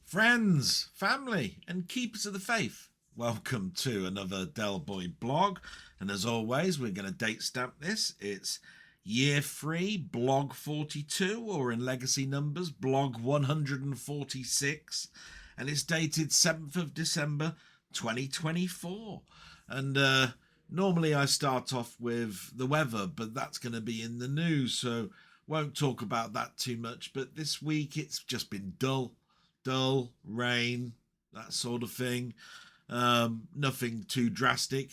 Friends, family, and keepers of the faith, welcome to another Del Boy blog. And as always, we're going to date stamp this. It's year 3, blog 42, or in legacy numbers, blog 146. And it's dated 7th of December 2024. And normally I start off with the weather, but that's going to be in the news, so won't talk about that too much. But this week it's just been dull, rain, that sort of thing. Nothing too drastic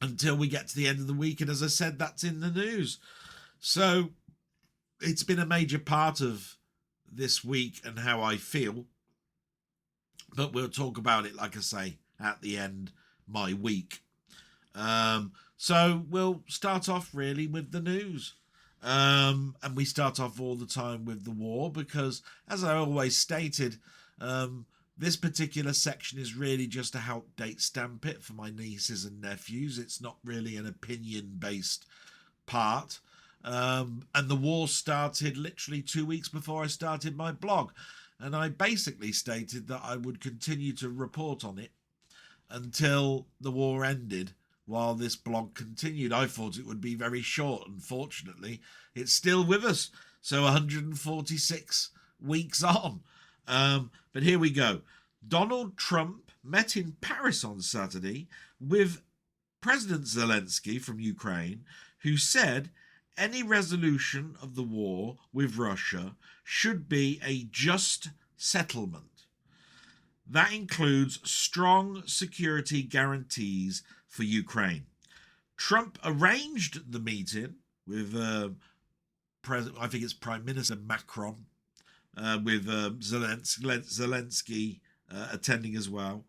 until we get to the end of the week. And as I said, that's in the news. So it's been a major part of this week and how I feel. But we'll talk about it, like I say, at the end, my week. So we'll start off really with the news. And we start off all the time with the war because, as I always stated, this particular section is really just to help date stamp it for my nieces and nephews. It's not really an opinion-based part. And the war started literally 2 weeks before I started my blog. And I basically stated that I would continue to report on it until the war ended while this blog continued. I thought it would be very short. Unfortunately, it's still with us. So 146 weeks on. But here we go. Donald Trump met in Paris on Saturday with President Zelensky from Ukraine, who said any resolution of the war with Russia should be a just settlement. That includes strong security guarantees for Ukraine. Trump arranged the meeting with I think it's Prime Minister Macron, with Zelensky attending as well,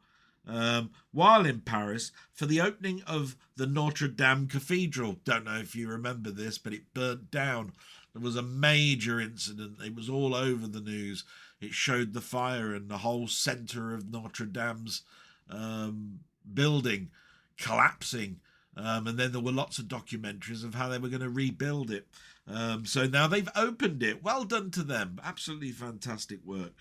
while in Paris for the opening of the Notre Dame Cathedral. Don't know if you remember this, but it burnt down. There was a major incident. It was all over the news. It showed the fire and the whole centre of Notre Dame's building collapsing. And then there were lots of documentaries of how they were going to rebuild it. So now they've opened it. Well done to them. Absolutely fantastic work.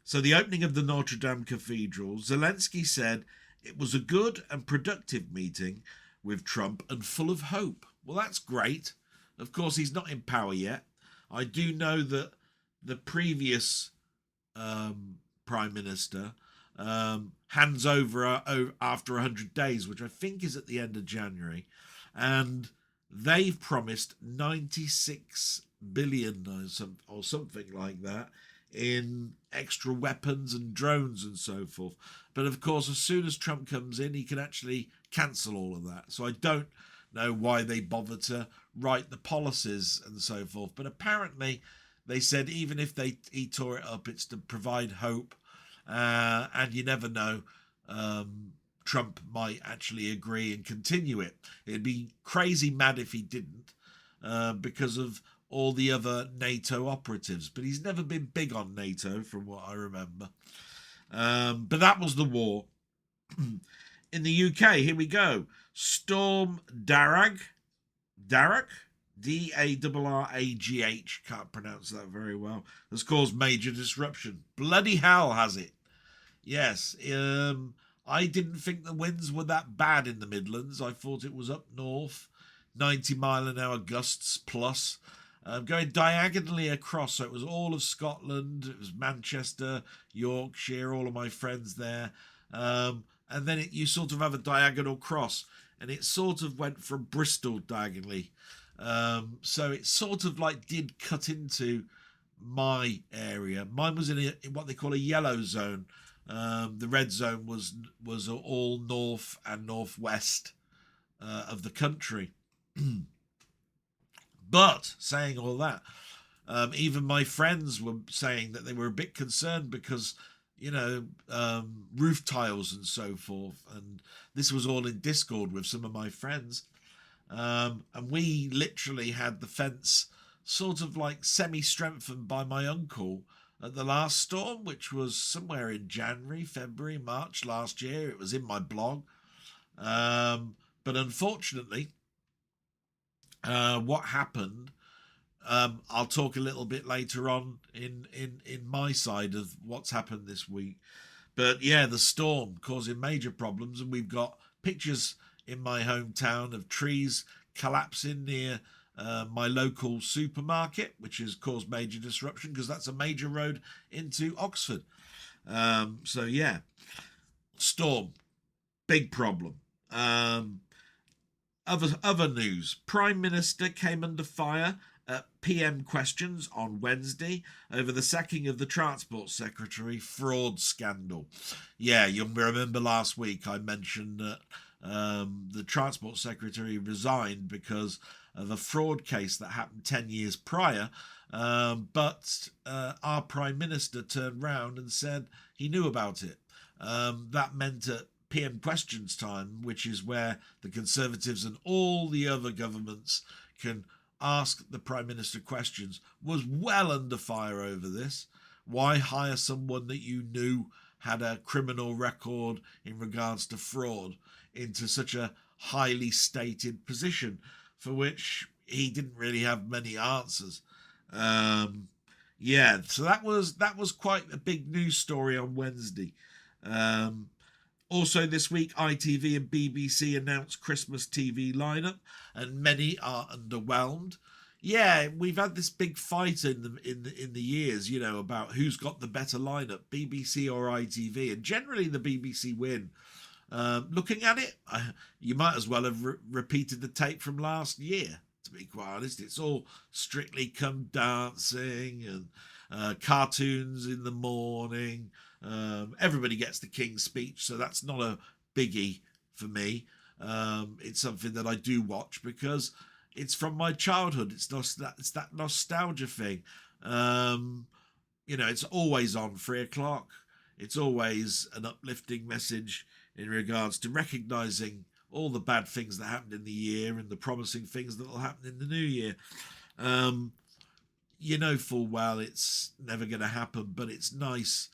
So the opening of the Notre Dame Cathedral, Zelensky said it was a good and productive meeting with Trump and full of hope. Well, that's great. Of course, he's not in power yet. I do know that the previous Prime Minister hands over after 100 days, which I think is at the end of January. And they've promised 96 billion or something like that in extra weapons and drones and so forth. But of course, as soon as Trump comes in, he can actually cancel all of that. So I don't know why they bother to write the policies and so forth. But apparently they said even if he tore it up, it's to provide hope. And you never know, Trump might actually agree and continue it. It'd be crazy mad if he didn't, because of all the other NATO operatives. But he's never been big on NATO, from what I remember. But that was the war. In the UK, here we go. Storm Darragh, D-A-R-R-A-G-H, can't pronounce that very well, has caused major disruption. Bloody hell has it. Yes, I didn't think the winds were that bad in the Midlands. I thought it was up north, 90-mile-an-hour gusts plus, going diagonally across. So it was all of Scotland, it was Manchester, Yorkshire, all of my friends there. And then you sort of have a diagonal cross, and it sort of went from Bristol diagonally. So it sort of like did cut into my area. Mine was in what they call a yellow zone. The red zone was all north and northwest of the country. But saying all that, even my friends were saying that they were a bit concerned because, roof tiles and so forth. And this was all in Discord with some of my friends. And we literally had the fence sort of like semi-strengthened by my uncle at the last storm, which was somewhere in January, February, March last year. It was in my blog. But unfortunately, what happened I'll talk a little bit later on in my side of what's happened this week. But yeah, the storm causing major problems, and we've got pictures in my hometown of trees collapsing near my local supermarket, which has caused major disruption because that's a major road into Oxford. So yeah, storm, big problem. Um, other news: Prime Minister came under fire at PM questions on Wednesday over the sacking of the Transport Secretary fraud scandal. Yeah, you'll remember last week I mentioned that the Transport Secretary resigned because of a fraud case that happened 10 years prior. But our Prime Minister turned round and said he knew about it. That meant that PM questions time, which is where the Conservatives and all the other governments can ask the Prime Minister questions, was well under fire over this. Why hire someone that you knew had a criminal record in regards to fraud into such a highly stated position for which he didn't really have many answers? Yeah, so that was quite a big news story on Wednesday. Also this week, ITV and BBC announced Christmas TV lineup, and many are underwhelmed. Yeah, we've had this big fight in the years, about who's got the better lineup, BBC or ITV, and generally the BBC win. Looking at it, you might as well have repeated the tape from last year. To be quite honest, it's all Strictly Come Dancing and cartoons in the morning. Everybody gets the King's Speech, so that's not a biggie for me. It's something that I do watch because it's from my childhood. It's that nostalgia thing. It's always on 3 o'clock. It's always an uplifting message in regards to recognising all the bad things that happened in the year and the promising things that will happen in the new year. You know full well it's never going to happen, but it's nice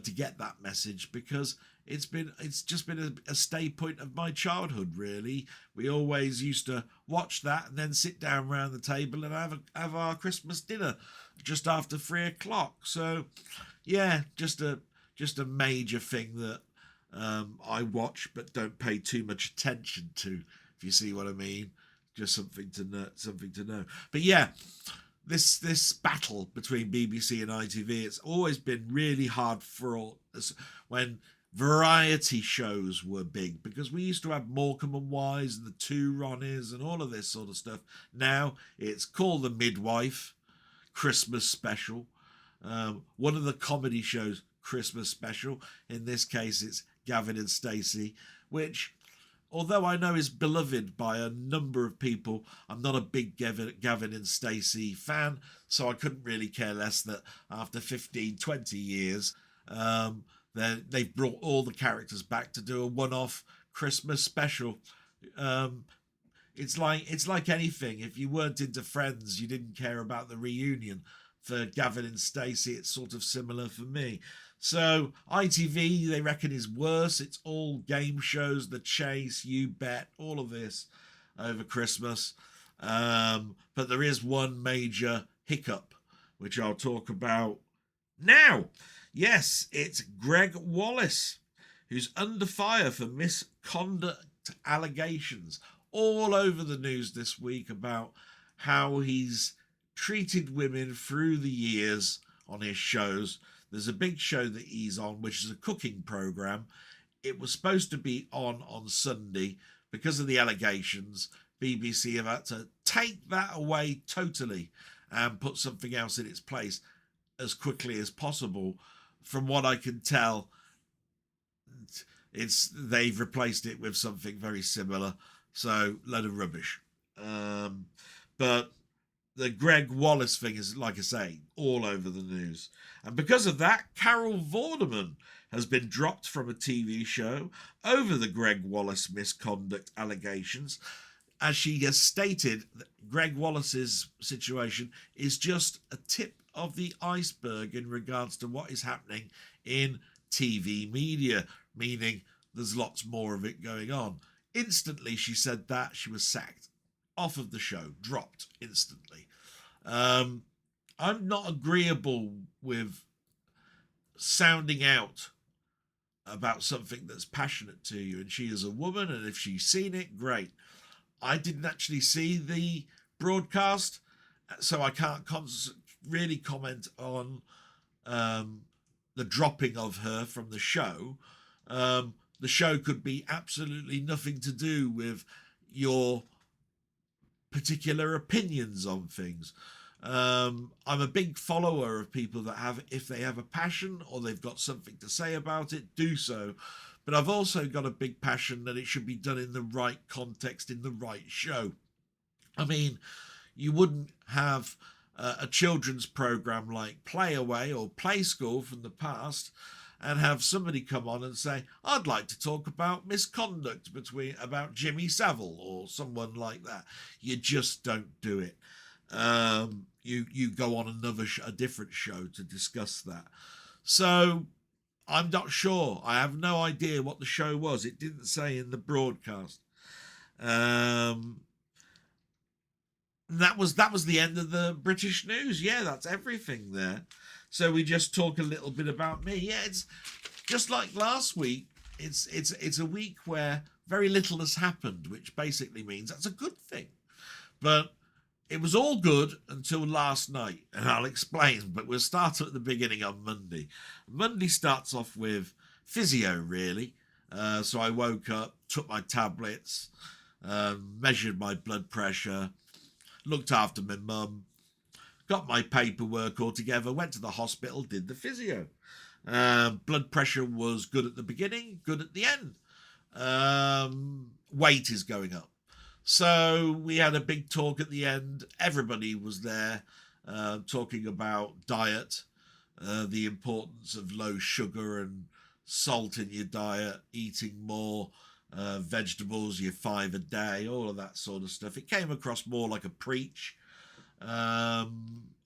to get that message because it's just been a stay point of my childhood. Really, we always used to watch that and then sit down around the table and have our Christmas dinner just after 3 o'clock. So yeah, just a major thing that I watch but don't pay too much attention to, if you see what I mean. Just something to know. But yeah, this battle between BBC and ITV, it's always been really hard for when variety shows were big, because we used to have Morecambe and Wise and the Two Ronnies and all of this sort of stuff. Now it's Call the Midwife, Christmas special. One of the comedy shows, Christmas special. In this case, it's Gavin and Stacey, which, although I know is beloved by a number of people, I'm not a big Gavin and Stacey fan, so I couldn't really care less that after 15, 20 years, they've brought all the characters back to do a one-off Christmas special. It's like anything. If you weren't into Friends, you didn't care about the reunion. For Gavin and Stacey, it's sort of similar for me. So ITV, they reckon, is worse. It's all game shows, The Chase, You Bet, all of this over Christmas. But there is one major hiccup, which I'll talk about now. Yes, it's Greg Wallace, who's under fire for misconduct allegations. All over the news this week about how he's treated women through the years on his shows. There's a big show that he's on, which is a cooking program. It was supposed to be on Sunday. Because of the allegations, BBC have had to take that away totally and put something else in its place as quickly as possible. From what I can tell, they've replaced it with something very similar. So, load of rubbish. But the Greg Wallace thing is, like I say, all over the news. And because of that, Carol Vorderman has been dropped from a TV show over the Greg Wallace misconduct allegations. As she has stated, Greg Wallace's situation is just a tip of the iceberg in regards to what is happening in TV media, meaning there's lots more of it going on. Instantly, she said that she was sacked off of the show, dropped instantly. I'm not agreeable with sounding out about something that's passionate to you, and she is a woman, and if she's seen it, great. I didn't actually see the broadcast, so I can't really comment on the dropping of her from the show. The show could be absolutely nothing to do with your particular opinions on things. I'm a big follower of people that have, if they have a passion or they've got something to say about it, do so. But I've also got a big passion that it should be done in the right context, in the right show. I mean, you wouldn't have a children's program like Play Away or Play School from the past and have somebody come on and say, I'd like to talk about misconduct about Jimmy Savile or someone like that. You just don't do it. You go on a different show to discuss that. So I'm not sure. I have no idea what the show was. It didn't say in the broadcast. That was the end of the British news. Yeah, that's everything there. So we just talk a little bit about me. Yeah, it's just like last week. It's a week where very little has happened, which basically means that's a good thing. But it was all good until last night, and I'll explain, but we'll start at the beginning on Monday. Monday starts off with physio, really. So I woke up, took my tablets, measured my blood pressure, looked after my mum, got my paperwork all together, went to the hospital, did the physio. Blood pressure was good at the beginning, good at the end. Weight is going up. So we had a big talk at the end. Everybody was there talking about diet, the importance of low sugar and salt in your diet, eating more vegetables, your 5 a day, all of that sort of stuff. It came across more like a preach.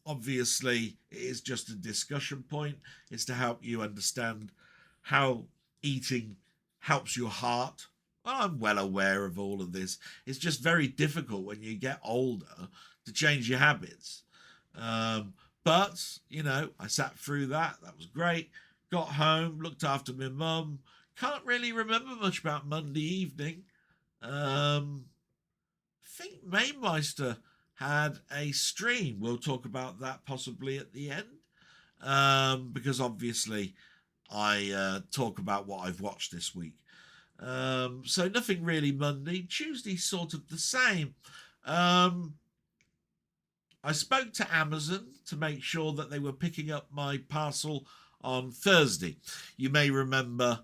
Obviously, it is just a discussion point. It's to help you understand how eating helps your heart. I'm well aware of all of this. It's just very difficult when you get older to change your habits. But, I sat through that. That was great. Got home, looked after my mum. Can't really remember much about Monday evening. I think Mamemeister had a stream. We'll talk about that possibly at the end. Because obviously I talk about what I've watched this week. So nothing really Monday. Tuesday sort of the same. I spoke to Amazon to make sure that they were picking up my parcel on Thursday. You may remember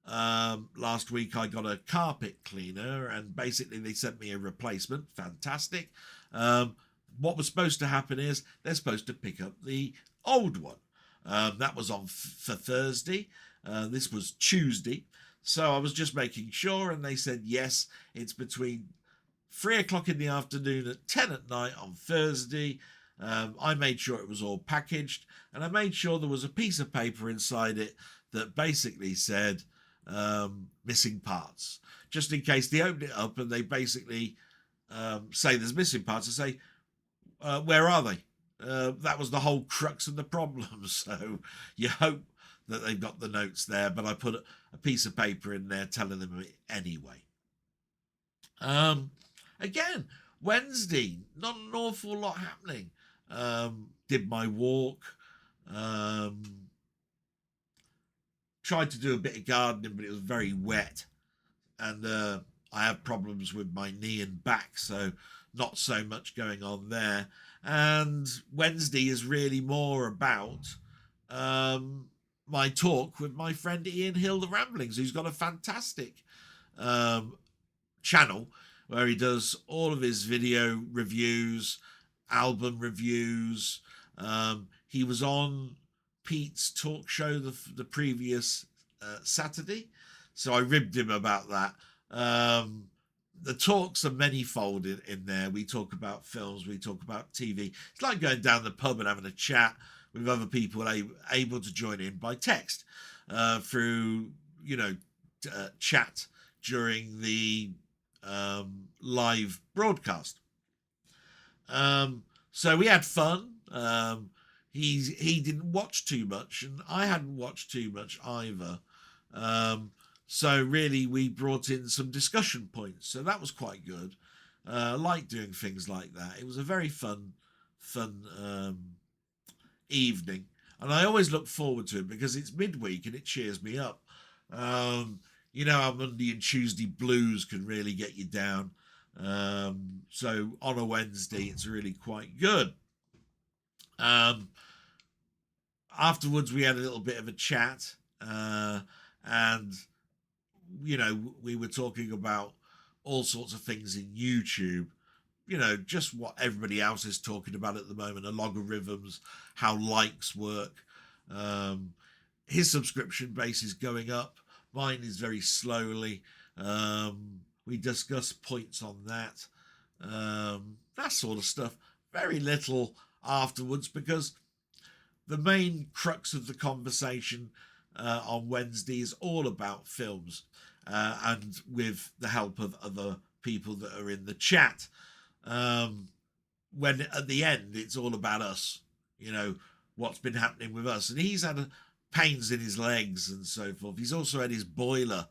last week I got a carpet cleaner and basically they sent me a replacement. Fantastic. What was supposed to happen is they're supposed to pick up the old one. That was for Thursday. This was Tuesday. So I was just making sure, and they said, yes, it's between 3 o'clock in the afternoon and 10 at night on Thursday. I made sure it was all packaged, and I made sure there was a piece of paper inside it that basically said missing parts. Just in case they open it up and they basically say there's missing parts, and say, where are they? That was the whole crux of the problem. So you hope that they've got the notes there, but I put a piece of paper in there telling them it anyway. Again, Wednesday, not an awful lot happening. Did my walk. Tried to do a bit of gardening, but it was very wet. And I have problems with my knee and back, so not so much going on there. And Wednesday is really more about my talk with my friend Ian Hill, The Ramblings, who's got a fantastic channel where he does all of his video reviews, album reviews. He was on Pete's talk show the previous Saturday, so I ribbed him about that. The talks are many-fold in there. We talk about films, we talk about TV. It's like going down the pub and having a chat with other people able to join in by text through, chat during the live broadcast. So we had fun. He didn't watch too much, and I hadn't watched too much either. So really, we brought in some discussion points. So that was quite good. I like doing things like that. It was a very fun evening, and I always look forward to it because it's midweek and it cheers me up. You know how Monday and Tuesday blues can really get you down. So on a Wednesday, it's really quite good. Afterwards, we had a little bit of a chat, and you know, we were talking about all sorts of things in YouTube. You know, just what everybody else is talking about at the moment, the logarithms, how likes work. His subscription base is going up. Mine is very slowly. We discussed points on that. That sort of stuff. Very little afterwards because the main crux of the conversation on Wednesday is all about films, and with the help of other people that are in the chat. When at the end it's all about us, you know, what's been happening with us, and he's had pains in his legs and so forth. He's also had his boiler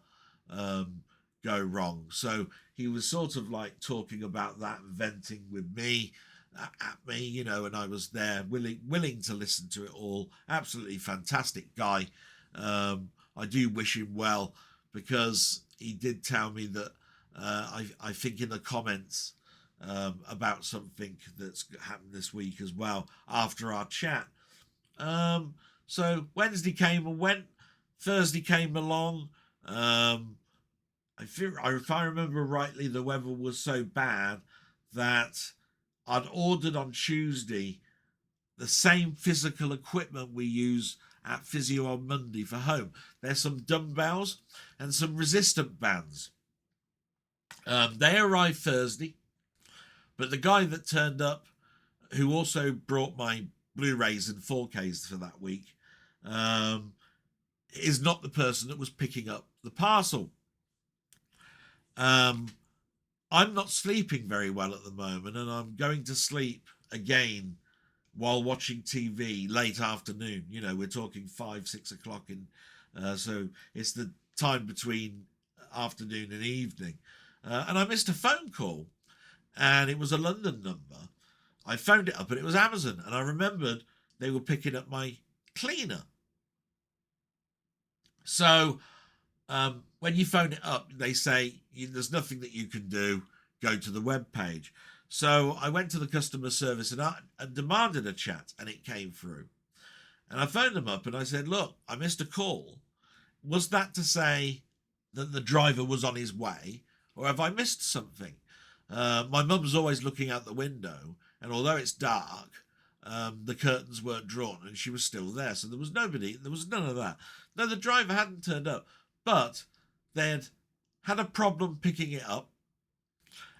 go wrong, so he was sort of like talking about that, venting with me at me, you know, and I was there willing to listen to it all. Absolutely fantastic guy. I do wish him well, because he did tell me that I think in the comments about something that's happened this week as well after our chat. So Wednesday came and went. Thursday came along. If I remember rightly, the weather was so bad that I'd ordered on Tuesday the same physical equipment we use at Physio on Monday for home. There's some dumbbells and some resistant bands. They arrived Thursday, but the guy that turned up, who also brought my Blu-rays and 4Ks for that week, is not the person that was picking up the parcel. I'm not sleeping very well at the moment, and I'm going to sleep again while watching TV late afternoon. You know, we're talking 5-6 o'clock so it's the time between afternoon and evening. And I missed a phone call, and it was a London number. I phoned it up, and it was Amazon, and I remembered they were picking up my cleaner. So when you phone it up, they say there's nothing that you can do. Go to the web page. So I went to the customer service and demanded a chat, and it came through. And I phoned them up and I said, look, I missed a call. Was that to say that the driver was on his way, or have I missed something? My mum's always looking out the window, and although it's dark, the curtains weren't drawn and she was still there. So there was none of that. No, the driver hadn't turned up, but they'd had a problem picking it up,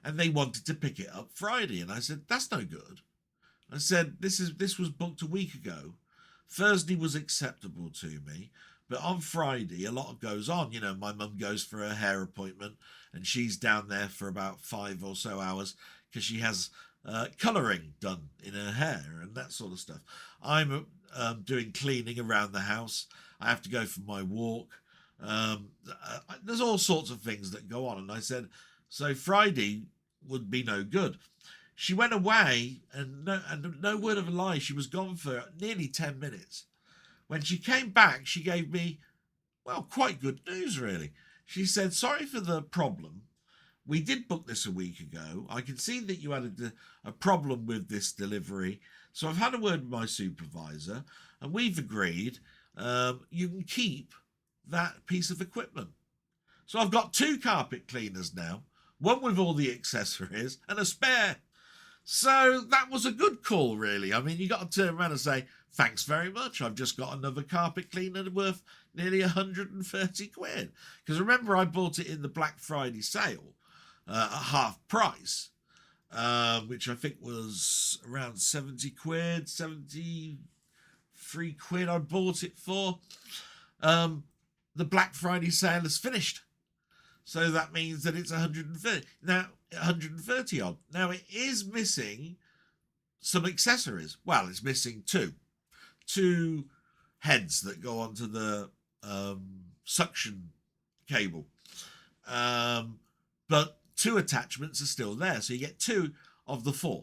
and they wanted to pick it up Friday. And I said, that's no good. I said, this was booked a week ago. Thursday was acceptable to me, but on Friday a lot goes on. You know, my mum goes for her hair appointment, and she's down there for about 5 or so hours because she has colouring done in her hair and that sort of stuff. I'm doing cleaning around the house. I have to go for my walk. There's all sorts of things that go on. And I said, so Friday would be no good. She went away, and no word of a lie, she was gone for nearly 10 minutes. When she came back, she gave me, well, quite good news, really. She said, sorry for the problem. We did book this a week ago. I can see that you had a problem with this delivery. So I've had a word with my supervisor, and we've agreed you can keep that piece of equipment. So I've got 2 carpet cleaners now, one with all the accessories and a spare. So that was a good call, really. I mean, you got to turn around and say, thanks very much. I've just got another carpet cleaner worth nearly 130 quid. Because remember, I bought it in the Black Friday sale at half price, which I think was around 70 quid, 73 quid I bought it for. The Black Friday sale is finished. So that means that it's 130. Now, 130 odd. Now, it is missing some accessories. Well, it's missing two heads that go onto the suction cable, but 2 attachments are still there, so you get 2 of the 4.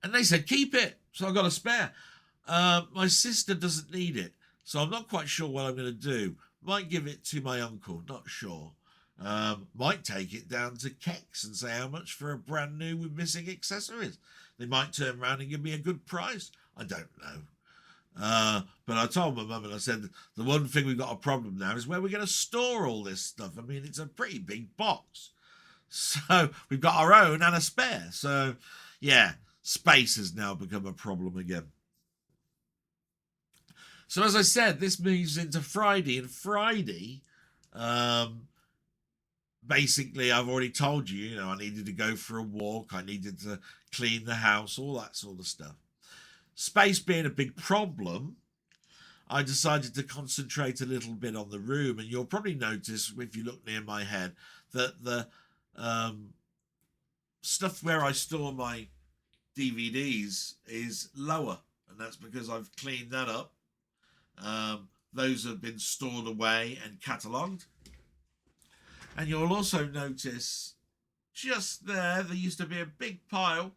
And they said keep it, so I got a spare. My sister doesn't need it, so I'm not quite sure what I'm going to do. Might give it to my uncle, not sure. Might take it down to Kex and say how much for a brand new with missing accessories. They might turn around and give me a good price. I don't know. But I told my mum, and I said, the one thing we've got a problem now is where we're going to store all this stuff. I mean, it's a pretty big box. So we've got our own and a spare. So, yeah, space has now become a problem again. So as I said, this moves into Friday, and Friday, basically, I've already told you, you know, I needed to go for a walk, I needed to clean the house, all that sort of stuff. Space being a big problem, I decided to concentrate a little bit on the room, and you'll probably notice, if you look near my head, that the stuff where I store my DVDs is lower, and that's because I've cleaned that up. Those have been stored away and catalogued. And you'll also notice just there used to be a big pile,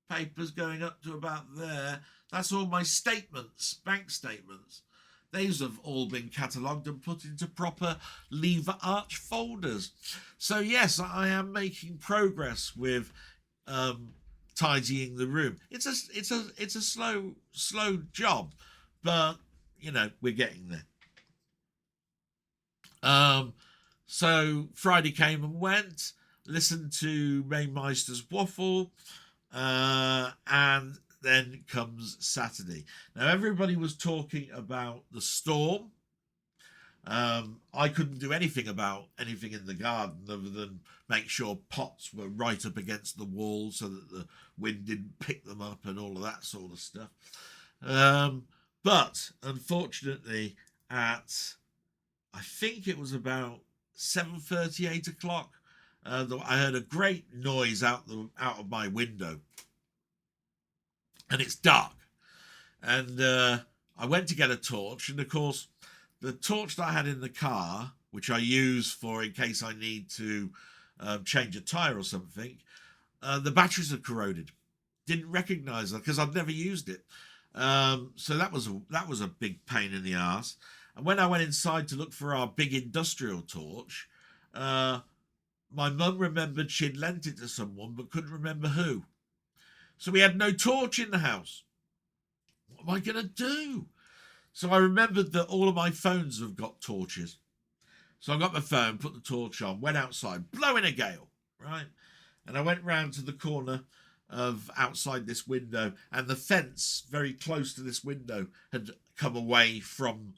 papers going up to about there. That's all my statements, bank statements. Those have all been catalogued and put into proper lever arch folders. So yes, I am making progress with tidying the room. It's a slow job, but you know, we're getting there. So Friday came and went, listened to Mamemeister's waffle, and then comes Saturday. Now, everybody was talking about the storm. I couldn't do anything about anything in the garden other than make sure pots were right up against the wall so that the wind didn't pick them up and all of that sort of stuff. But unfortunately, at I think it was about 7:30, 8 o'clock, I heard a great noise out of my window, and it's dark. And I went to get a torch, and of course, the torch that I had in the car, which I use for in case I need to change a tire or something, the batteries are corroded. Didn't recognise that because I've never used it. So that was a big pain in the arse. And when I went inside to look for our big industrial torch, my mum remembered she'd lent it to someone but couldn't remember who. So we had no torch in the house. What am I going to do? So I remembered that all of my phones have got torches. So I got my phone, put the torch on, went outside, blowing a gale, right? And I went round to the corner of outside this window, and the fence very close to this window had come away from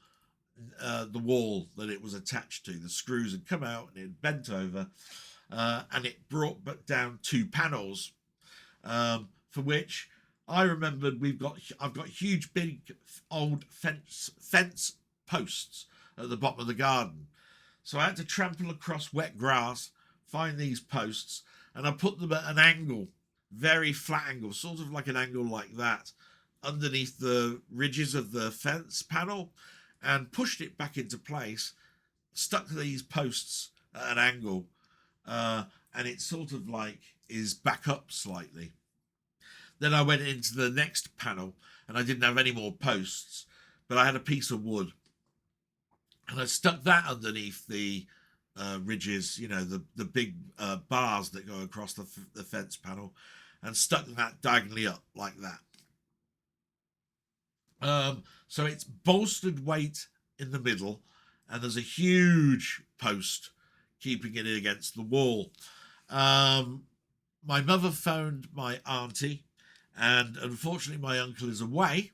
the wall that it was attached to. The screws had come out and it had bent over, and it brought down 2 panels, for which I remembered I've got huge big old fence posts at the bottom of the garden. So I had to trample across wet grass, find these posts, and I put them at an angle, very flat angle, sort of like an angle like that, underneath the ridges of the fence panel, and pushed it back into place, stuck these posts at an angle, and it sort of like is back up slightly. Then I went into the next panel, and I didn't have any more posts, but I had a piece of wood, and I stuck that underneath the ridges, you know, the big bars that go across the fence panel, and stuck that diagonally up like that. So it's bolstered weight in the middle, and there's a huge post keeping it against the wall. My mother phoned my auntie, and unfortunately my uncle is away,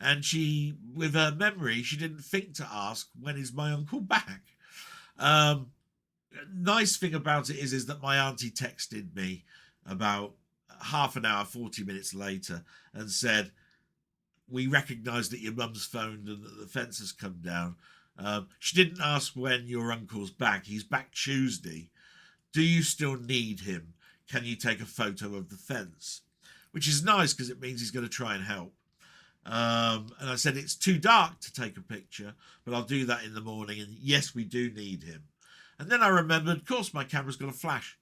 and she, with her memory, she didn't think to ask, when is my uncle back? Nice thing about it is that my auntie texted me about half an hour, 40 minutes later, and said, we recognise that your mum's phoned and that the fence has come down. She didn't ask when your uncle's back. He's back Tuesday. Do you still need him? Can you take a photo of the fence? which is nice because it means he's going to try and help. And I said, it's too dark to take a picture, but I'll do that in the morning. And yes, we do need him. And then I remembered, of course, my camera's got a flash.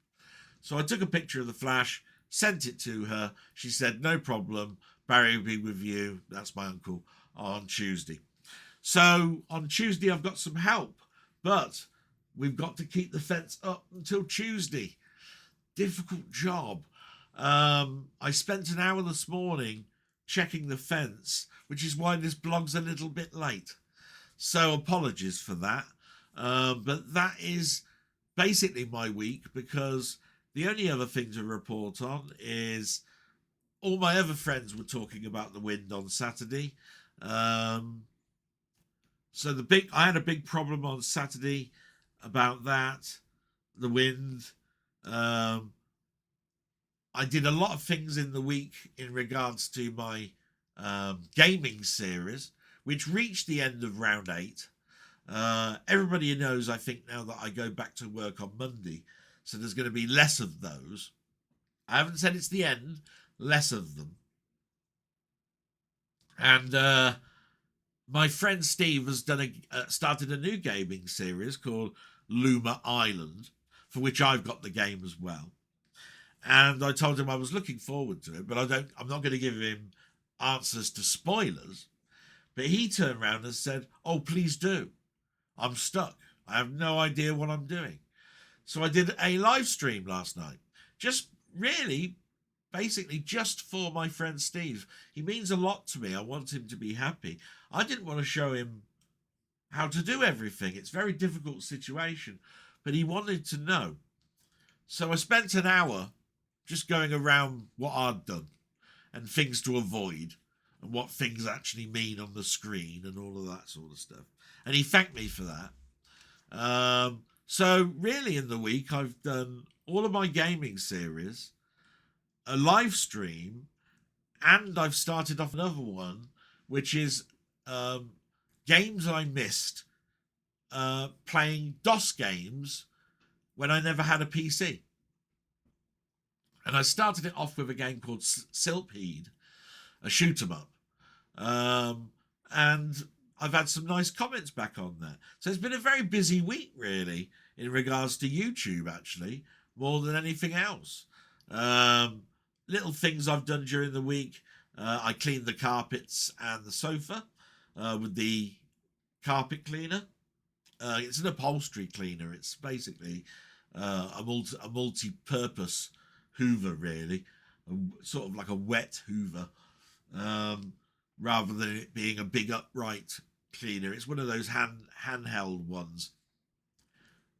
So I took a picture of the flash, sent it to her. She said, no problem. Barry will be with you. That's my uncle on Tuesday. So on Tuesday, I've got some help, but we've got to keep the fence up until Tuesday. Difficult job. I spent an hour this morning checking the fence, which is why this blog's a little bit late. So apologies for that. But that is basically my week, because the only other thing to report on is all my other friends were talking about the wind on Saturday. So I had a big problem on Saturday about that, the wind. I did a lot of things in the week in regards to my gaming series, which reached the end of round 8. Everybody knows, I think, now that I go back to work on Monday, so there's going to be less of those. I haven't said it's the end, less of them. And my friend Steve has started a new gaming series called Luma Island, for which I've got the game as well. And I told him I was looking forward to it, but I'm not going to give him answers to spoilers. But he turned around and said, oh, please do. I'm stuck. I have no idea what I'm doing. So I did a live stream last night. Just really, basically just for my friend Steve. He means a lot to me. I want him to be happy. I didn't want to show him how to do everything. It's a very difficult situation, but he wanted to know. So I spent an hour just going around what I'd done and things to avoid and what things actually mean on the screen and all of that sort of stuff. And he thanked me for that. So really in the week, I've done all of my gaming series, a live stream, and I've started off another one, which is games I missed playing DOS games when I never had a PC. And I started it off with a game called Silpheed, a shoot 'em up. And I've had some nice comments back on that. So it's been a very busy week, really, in regards to YouTube, actually, more than anything else. Little things I've done during the week. I cleaned the carpets and the sofa with the carpet cleaner. It's an upholstery cleaner. It's basically a multi-purpose hoover, really, sort of like a wet hoover, rather than it being a big upright cleaner. It's one of those handheld ones,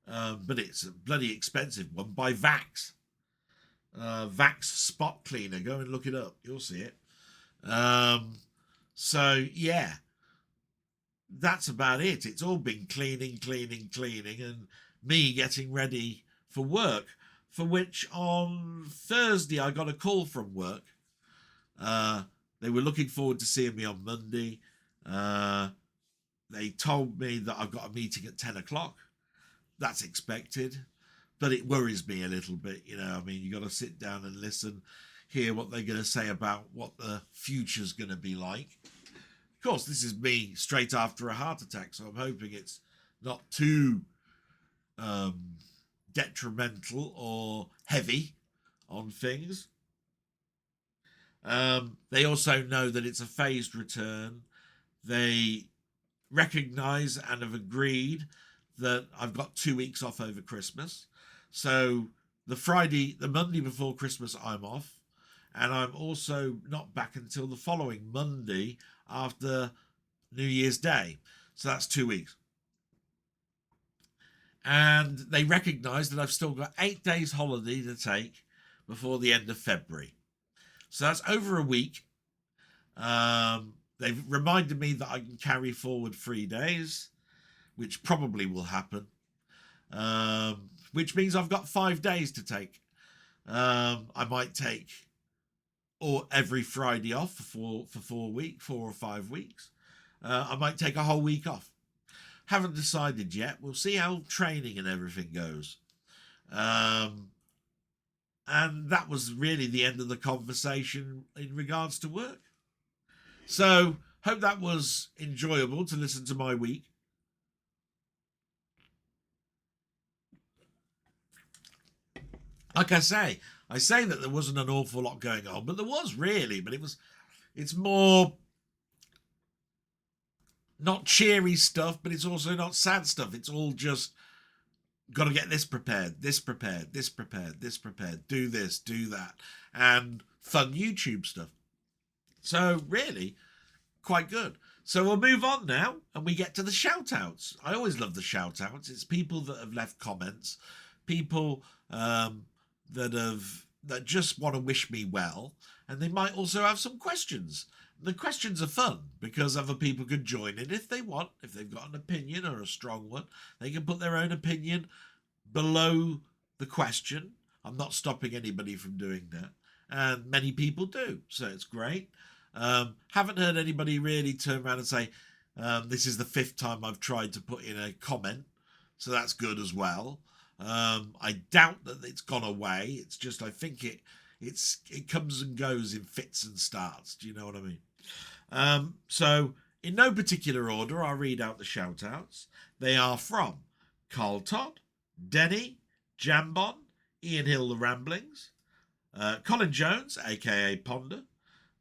but it's a bloody expensive one by Vax. Vax Spot Cleaner. Go and look it up. You'll see it. So yeah, that's about it. It's all been cleaning, and me getting ready for work, for which on Thursday I got a call from work. They were looking forward to seeing me on Monday. They told me that I've got a meeting at 10 o'clock. That's expected, but it worries me a little bit. You know, I mean, you got to sit down and listen, hear what they're going to say about what the future's going to be like. Of course, this is me straight after a heart attack, so I'm hoping it's not too detrimental or heavy on things. They also know that it's a phased return. They recognise and have agreed that I've got 2 weeks off over Christmas. So the Monday before Christmas, I'm off. And I'm also not back until the following Monday after New Year's Day. So that's 2 weeks. And they recognise that I've still got 8 days holiday to take before the end of February. So that's over a week. They've reminded me that I can carry forward 3 days, which probably will happen. Which means I've got 5 days to take. I might take every Friday off for 4 or 5 weeks. I might take a whole week off. Haven't decided yet. We'll see how training and everything goes. And that was really the end of the conversation in regards to work. So, hope that was enjoyable to listen to my week. Like I say that there wasn't an awful lot going on, but there was really. But it's more not cheery stuff, but it's also not sad stuff. It's all just got to get this prepared, this prepared, this prepared, this prepared, do this, do that, and fun YouTube stuff. So really, quite good. So we'll move on now, and we get to the shout-outs. I always love the shout-outs. It's people that have left comments, people that just want to wish me well, and they might also have some questions. The questions are fun because other people can join in if they want. If they've got an opinion or a strong one, they can put their own opinion below the question. I'm not stopping anybody from doing that, and many people do, so it's great. Haven't heard anybody really turn around and say, this is the 5th time I've tried to put in a comment, so that's good as well. I doubt that it's gone away. It's just I think it comes and goes in fits and starts. Do you know what I mean? So in no particular order, I'll read out the shout outs. They are from Carl Todd, Denny, Jambon, Ian Hill the Ramblings, Colin Jones, aka Ponder,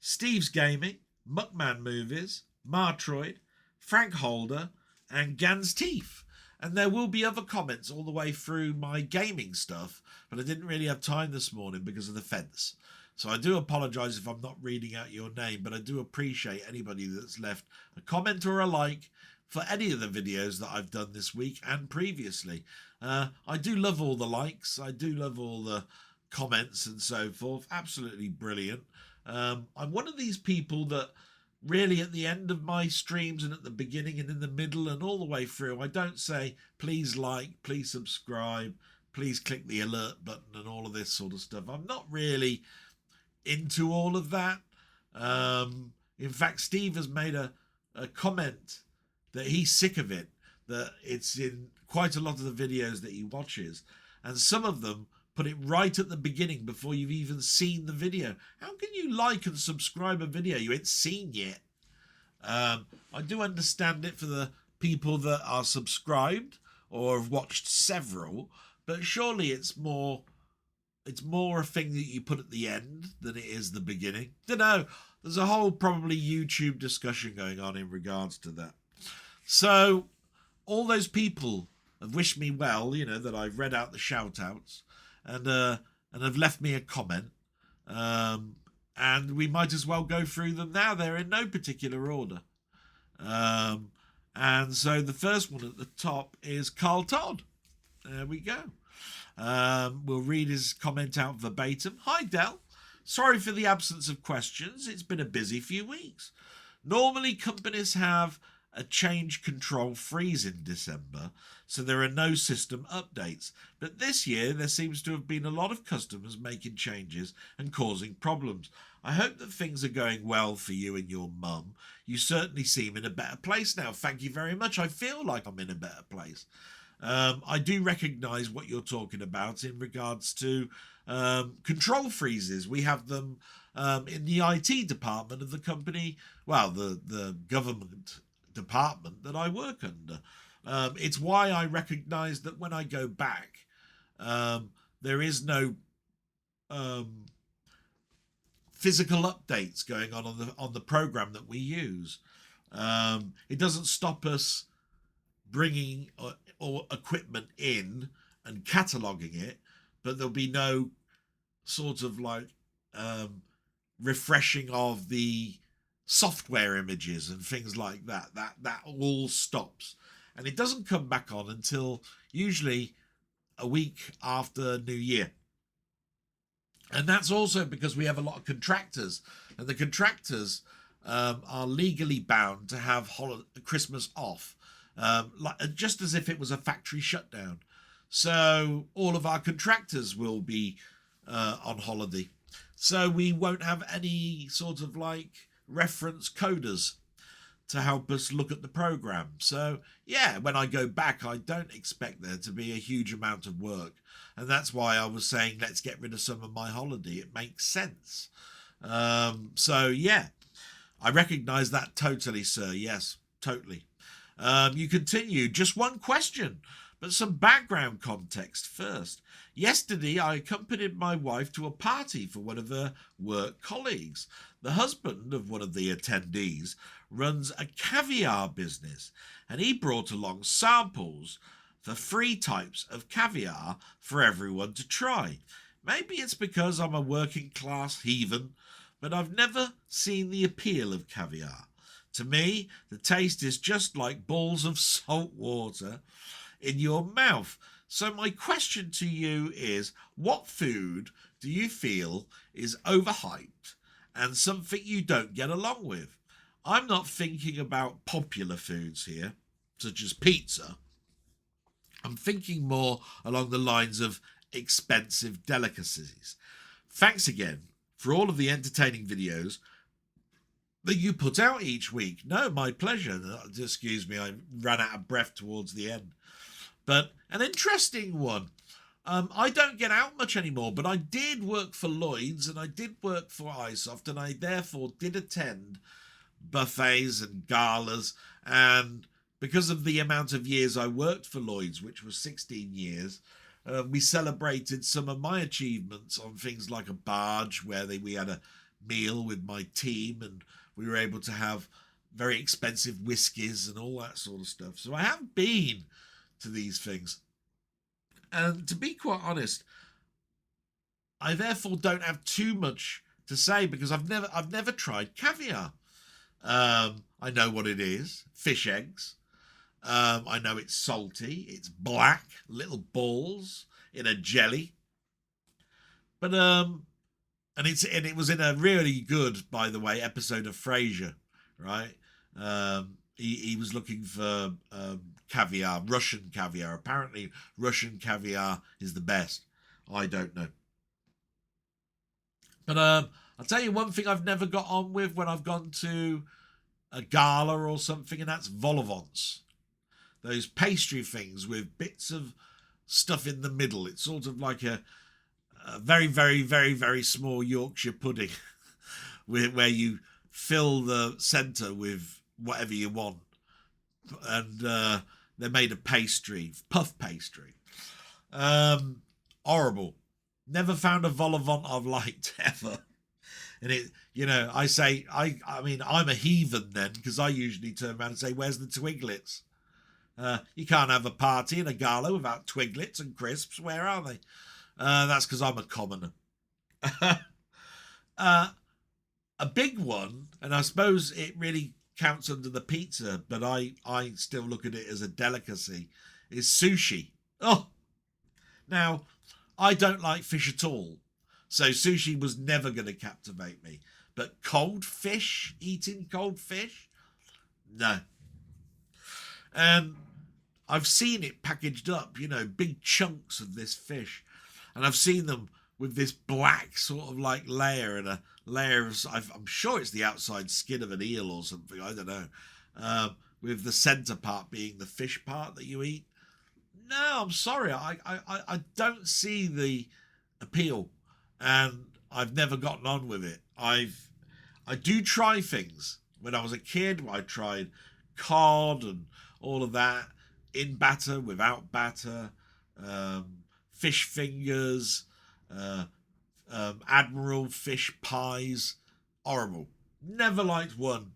Steve's Gaming, Muckman-Movies, Martroid, Frank Holder, and Gans Teeth. And there will be other comments all the way through my gaming stuff, but I didn't really have time this morning because of the fence. So I do apologise if I'm not reading out your name, but I do appreciate anybody that's left a comment or a like for any of the videos that I've done this week and previously. I do love all the likes. I do love all the comments and so forth. Absolutely brilliant. I'm one of these people that really at the end of my streams and at the beginning and in the middle and all the way through, I don't say, please like, please subscribe, please click the alert button and all of this sort of stuff. I'm not really into all of that. In fact, Steve has made a comment that he's sick of it, that it's in quite a lot of the videos that he watches, and some of them put it right at the beginning before you've even seen the video. How can you like and subscribe a video you ain't seen yet? I do understand it for the people that are subscribed or have watched several, but surely it's more a thing that you put at the end than it is the beginning. Don't know. There's a whole probably YouTube discussion going on in regards to that. So all those people have wished me well, you know, that I've read out the shout outs and have left me a comment. And we might as well go through them now. They're in no particular order. And so the first one at the top is Carl Todd. There we go. We'll read his comment out verbatim. Hi, Del. Sorry for the absence of questions. It's been a busy few weeks. Normally, companies have a change control freeze in December, so there are no system updates. But this year, there seems to have been a lot of customers making changes and causing problems. I hope that things are going well for you and your mum. You certainly seem in a better place now. Thank you very much. I feel like I'm in a better place. I do recognise what you're talking about in regards to control freezes. We have them in the IT department of the company, well, the government department that I work under. It's why I recognise that when I go back, there is no physical updates going on the program that we use. It doesn't stop us bringing or equipment in and cataloguing it, but there'll be no sort of like refreshing of the software images and things like that. That all stops, and it doesn't come back on until usually a week after New Year. And that's also because we have a lot of contractors, and the contractors are legally bound to have Christmas off, just as if it was a factory shutdown. So all of our contractors will be on holiday. So we won't have any sort of like reference coders. to help us look at the program. So yeah, when I go back, I don't expect there to be a huge amount of work, and that's why I was saying let's get rid of some of my holiday. It makes sense. So yeah, I recognise that totally, sir. Yes, totally. You continue. Just one question, but some background context first. Yesterday, I accompanied my wife to a party for one of her work colleagues. The husband of one of the attendees runs a caviar business, and he brought along samples for 3 types of caviar for everyone to try. Maybe it's because I'm a working class heathen, but I've never seen the appeal of caviar. To me, the taste is just like balls of salt water in your mouth. So my question to you is, what food do you feel is overhyped and something you don't get along with? I'm not thinking about popular foods here, such as pizza. I'm thinking more along the lines of expensive delicacies. Thanks again for all of the entertaining videos that you put out each week. No, my pleasure. Excuse me, I ran out of breath towards the end. But an interesting one. I don't get out much anymore, but I did work for Lloyd's and I did work for iSoft, and I therefore did attend buffets and galas. And because of the amount of years I worked for Lloyd's, which was 16 years, we celebrated some of my achievements on things like a barge where we had a meal with my team, and we were able to have very expensive whiskies and all that sort of stuff. So I have been to these things. And to be quite honest, I therefore don't have too much to say because I've never tried caviar. I know what it is, fish eggs. I know it's salty, it's black, little balls in a jelly. But and it was in a really good, by the way, episode of Frasier, right? He was looking for caviar, Russian caviar. Apparently, Russian caviar is the best. I don't know. But I'll tell you one thing I've never got on with when I've gone to a gala or something, and that's vol au vents. Those pastry things with bits of stuff in the middle. It's sort of like a very, very, very, very small Yorkshire pudding where you fill the centre with whatever you want. And they're made of pastry, puff pastry. Horrible. Never found a vol au vent I've liked ever. And it, I mean, I'm a heathen then, because I usually turn around and say, where's the twiglets? You can't have a party and a gala without twiglets and crisps. Where are they? That's because I'm a commoner. A big one, and I suppose it really counts under the pizza, but I still look at it as a delicacy, is sushi. Oh, now, I don't like fish at all, so sushi was never going to captivate me. But cold fish, eating cold fish? No. And I've seen it packaged up, big chunks of this fish. And I've seen them with this black sort of like layer and a layer of, I'm sure it's the outside skin of an eel or something, I don't know. With the centre part being the fish part that you eat. No, I'm sorry. I don't see the appeal, and I've never gotten on with it. I do try things. When I was a kid, I tried cod and all of that, in batter, without batter, fish fingers, Admiral fish pies. Horrible. Never liked one.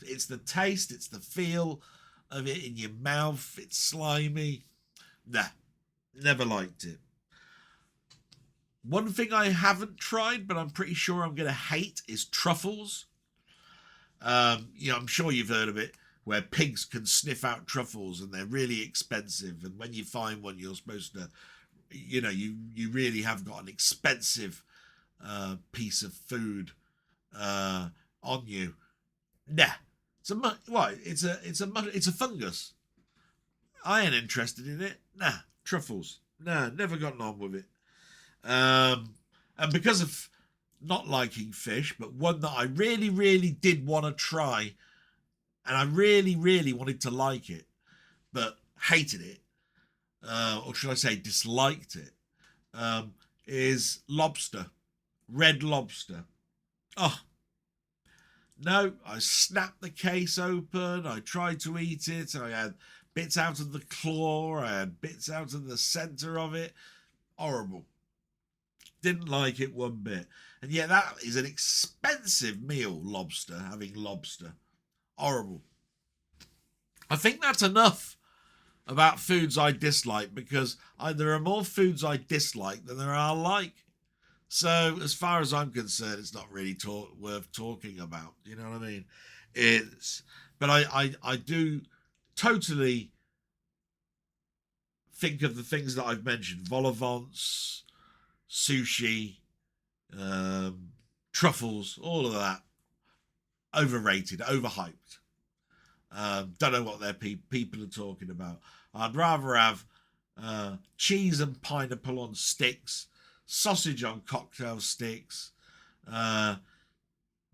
It's the taste, it's the feel of it in your mouth. It's slimy. Nah, never liked it. One thing I haven't tried, but I'm pretty sure I'm going to hate, is truffles. I'm sure you've heard of it, where pigs can sniff out truffles and they're really expensive. And when you find one, you're supposed to, you really have got an expensive piece of food on you. Nah, it's a fungus. I ain't interested in it. Nah, truffles. Nah, never gotten on with it. And because of not liking fish, but one that I really, really did want to try, and I really, really wanted to like it, but hated it, or should I say disliked it, is lobster. Red Lobster. Oh, no, I snapped the case open. I tried to eat it. I had bits out of the claw. I had bits out of the centre of it. Horrible. Didn't like it one bit. And yet that is an expensive meal, lobster, having lobster. Horrible. I think that's enough about foods I dislike, because there are more foods I dislike than there are like. So as far as I'm concerned, it's not really worth talking about. You know what I mean? But I do totally think of the things that I've mentioned: vol au vents, sushi, truffles, all of that. Overrated, overhyped. Don't know what people are talking about. I'd rather have cheese and pineapple on sticks, sausage on cocktail sticks,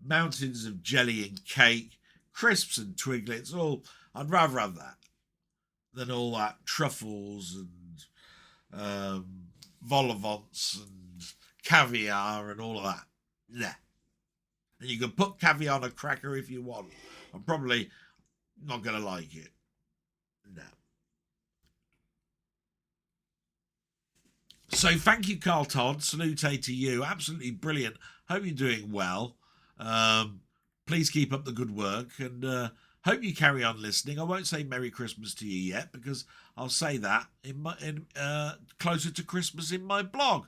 mountains of jelly and cake, crisps and twiglets. I'd rather have that than all that truffles and vol au vents and caviar and all of that. Yeah. And you can put caviar on a cracker if you want. I'm probably not going to like it. No. So thank you, Carl Todd. Salute to you. Absolutely brilliant. Hope you're doing well. Please keep up the good work, and hope you carry on listening. I won't say Merry Christmas to you yet, because I'll say that in closer to Christmas in my blog.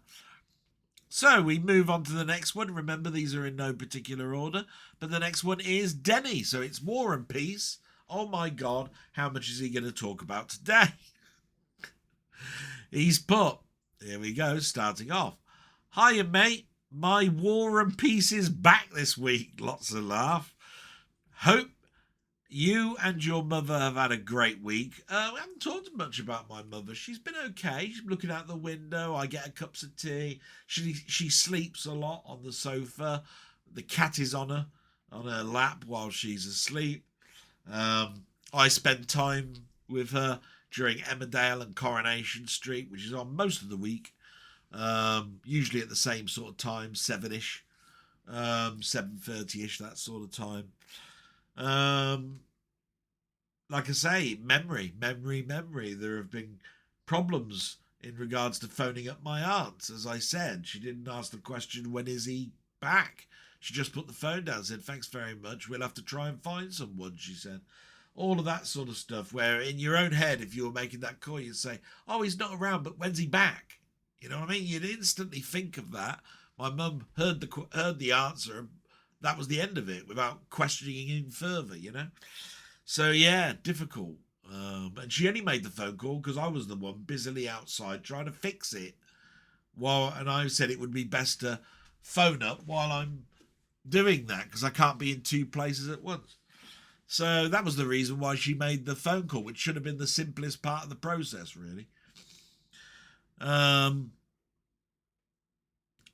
So we move on to the next one. Remember, these are in no particular order, but the next one is Denny. So it's War and Peace. Oh my God, how much is he going to talk about today? He's put, here we go, starting off. Hiya, mate. My War and Peace is back this week. Lots of laugh. Hope you and your mother have had a great week. We haven't talked much about my mother. She's been okay. She's looking out the window. I get her cups of tea. She sleeps a lot on the sofa. The cat is on her lap while she's asleep. I spend time with her during Emmerdale and Coronation Street, which is on most of the week. Usually at the same sort of time, 7ish, 7:30ish, that sort of time. Like I say, memory. There have been problems in regards to phoning up my aunt. As I said, she didn't ask the question, when is he back? She just put the phone down and said, thanks very much, we'll have to try and find someone, she said. All of that sort of stuff, where in your own head, if you were making that call, you'd say, oh, he's not around, but when's he back? You know what I mean? You'd instantly think of that. My mum heard the answer, and that was the end of it, without questioning him further, you know? So, yeah, difficult. And she only made the phone call because I was the one busily outside trying to fix it. And I said it would be best to phone up while I'm doing that, because I can't be in two places at once. So that was the reason why she made the phone call, which should have been the simplest part of the process, really.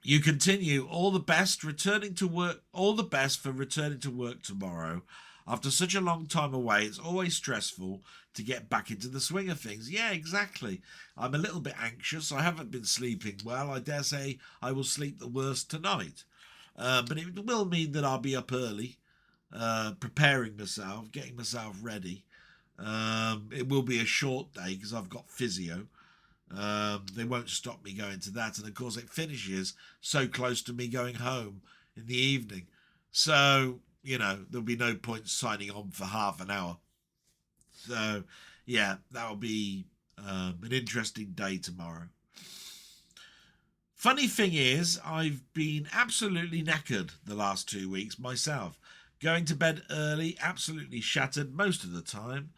You continue, all the best for returning to work tomorrow. After such a long time away, it's always stressful to get back into the swing of things. Yeah, exactly. I'm a little bit anxious. I haven't been sleeping well. I dare say I will sleep the worst tonight. But it will mean that I'll be up early, preparing myself, getting myself ready. It will be a short day because I've got physio. They won't stop me going to that. And of course it finishes so close to me going home in the evening. So, you know, there'll be no point signing on for half an hour. So, yeah, that'll be an interesting day tomorrow. Funny thing is, I've been absolutely knackered the last 2 weeks myself. Going to bed early, absolutely shattered most of the time.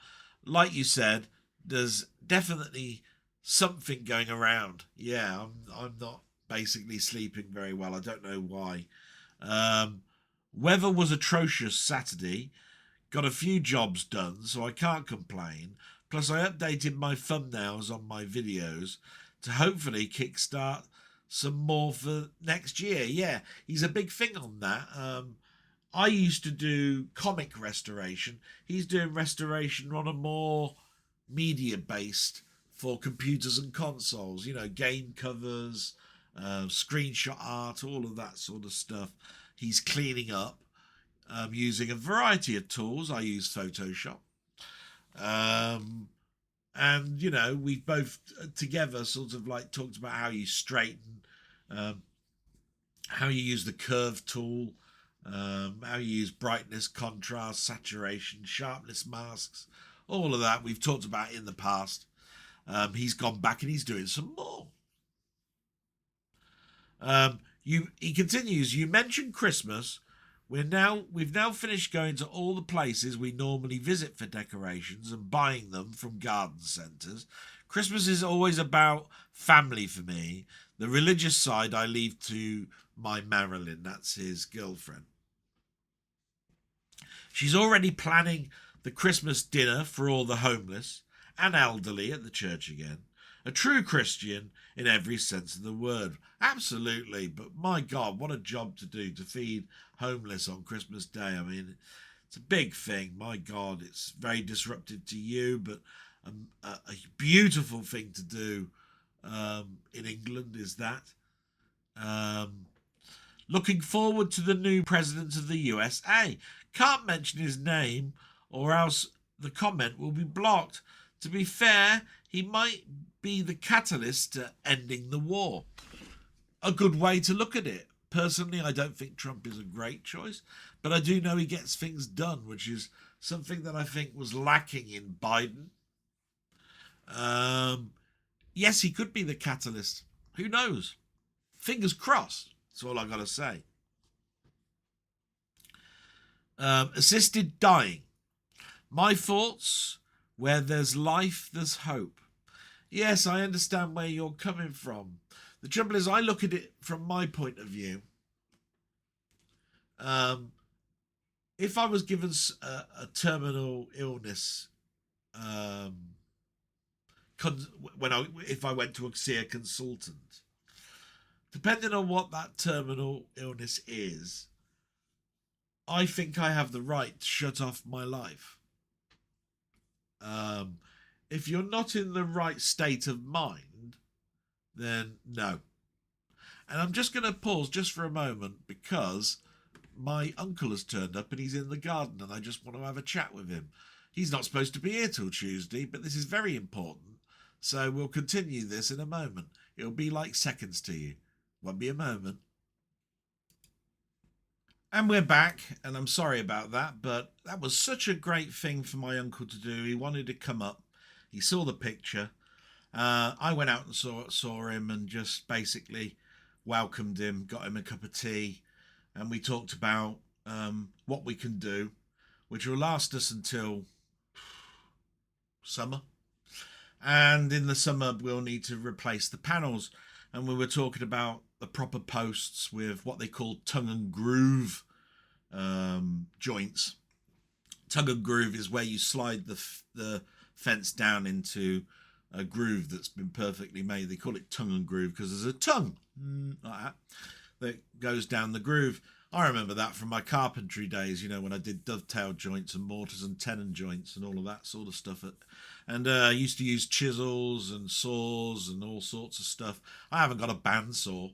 Like you said, there's definitely something going around. Yeah, I'm not basically sleeping very well. I don't know why. Weather was atrocious Saturday. Got a few jobs done, so I can't complain. Plus, I updated my thumbnails on my videos to hopefully kickstart some more for next year. Yeah, he's a big thing on that. I used to do comic restoration. He's doing restoration on a more media based for computers and consoles, game covers, screenshot art, all of that sort of stuff. He's cleaning up using a variety of tools. I use Photoshop. And, we've both together sort of like talked about how you straighten, how you use the curve tool, how you use brightness, contrast, saturation, sharpness masks, all of that we've talked about in the past. He's gone back and he's doing some more. He continues, you mentioned Christmas. We've now finished going to all the places we normally visit for decorations and buying them from garden centres. Christmas is always about family for me. The religious side I leave to my Marilyn, that's his girlfriend. She's already planning the Christmas dinner for all the homeless and elderly at the church again. A true Christian in every sense of the word. Absolutely, but my God, what a job to do to feed homeless on Christmas Day. I mean, it's a big thing. My God, it's very disruptive to you, but a beautiful thing to do in England is that. Looking forward to the new president of the USA. Can't mention his name or else the comment will be blocked. To be fair, he might be the catalyst to ending the war. A good way to look at it. Personally, I don't think Trump is a great choice, but I do know he gets things done, which is something that I think was lacking in Biden. Yes, he could be the catalyst. Who knows? Fingers crossed. That's all I got to say. Assisted dying. My thoughts, where there's life, there's hope. Yes, I understand where you're coming from. The trouble is, I look at it from my point of view. If I was given a terminal illness, if I went to see a consultant, depending on what that terminal illness is, I think I have the right to shut off my life. If you're not in the right state of mind, then no. And I'm just going to pause just for a moment because my uncle has turned up and he's in the garden and I just want to have a chat with him. He's not supposed to be here till Tuesday, but this is very important. So we'll continue this in a moment. It'll be like seconds to you. Won't be a moment. And we're back, and I'm sorry about that, but that was such a great thing for my uncle to do. He wanted to come up. He saw the picture. I went out and saw him and just basically welcomed him, got him a cup of tea, and we talked about what we can do, which will last us until summer. And in the summer, we'll need to replace the panels. And we were talking about the proper posts with what they call tongue and groove joints. Tongue and groove is where you slide the fence down into a groove that's been perfectly made. They call it tongue and groove because there's a tongue like that goes down the groove. I remember that from my carpentry days, when I did dovetail joints and mortars and tenon joints and all of that sort of stuff. And I used to use chisels and saws and all sorts of stuff. I haven't got a bandsaw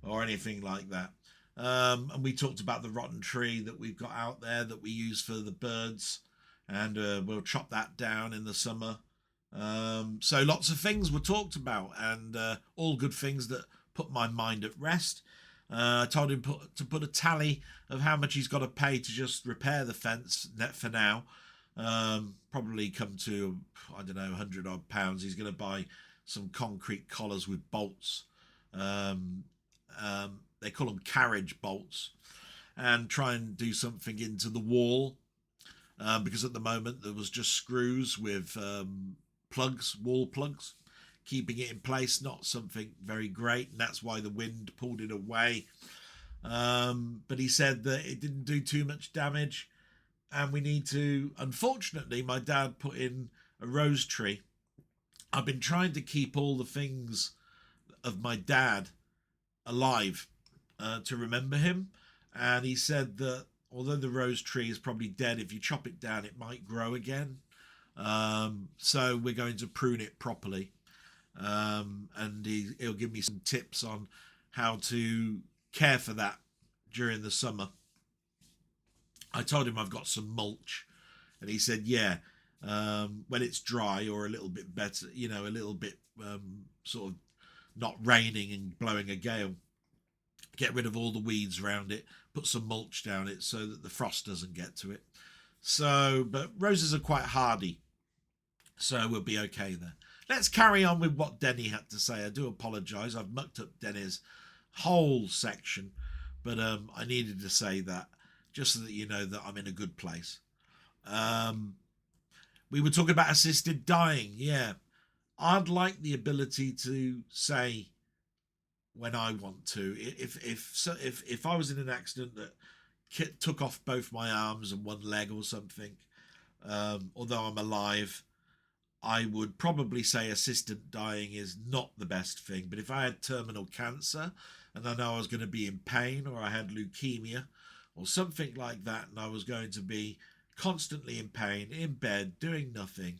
or anything like that. And we talked about the rotten tree that we've got out there that we use for the birds. And we'll chop that down in the summer. So lots of things were talked about and all good things that put my mind at rest. I told him to put a tally of how much he's got to pay to just repair the fence for now. Probably come to, I don't know, 100 odd pounds. He's going to buy some concrete collars with bolts. They call them carriage bolts, and try and do something into the wall. Because at the moment there was just screws with plugs, wall plugs, keeping it in place, not something very great, and that's why the wind pulled it away. But he said that it didn't do too much damage, and we need to, unfortunately, my dad put in a rose tree. I've been trying to keep all the things of my dad alive to remember him, and he said that although the rose tree is probably dead, if you chop it down, it might grow again. So we're going to prune it properly. And he'll give me some tips on how to care for that during the summer. I told him I've got some mulch, and he said, yeah, when it's dry or a little bit better, you know, a little bit sort of not raining and blowing a gale, get rid of all the weeds around it, put some mulch down it so that the frost doesn't get to it. So, but roses are quite hardy, so we'll be okay there. Let's carry on with what Denny had to say. I do apologise. I've mucked up Denny's whole section, but I needed to say that just so that you know that I'm in a good place. We were talking about assisted dying. Yeah, I'd like the ability to say when I want to. If I was in an accident that took off both my arms and one leg or something, although I'm alive, I would probably say assisted dying is not the best thing. But if I had terminal cancer and I know I was going to be in pain, or I had leukemia or something like that, and I was going to be constantly in pain, in bed, doing nothing,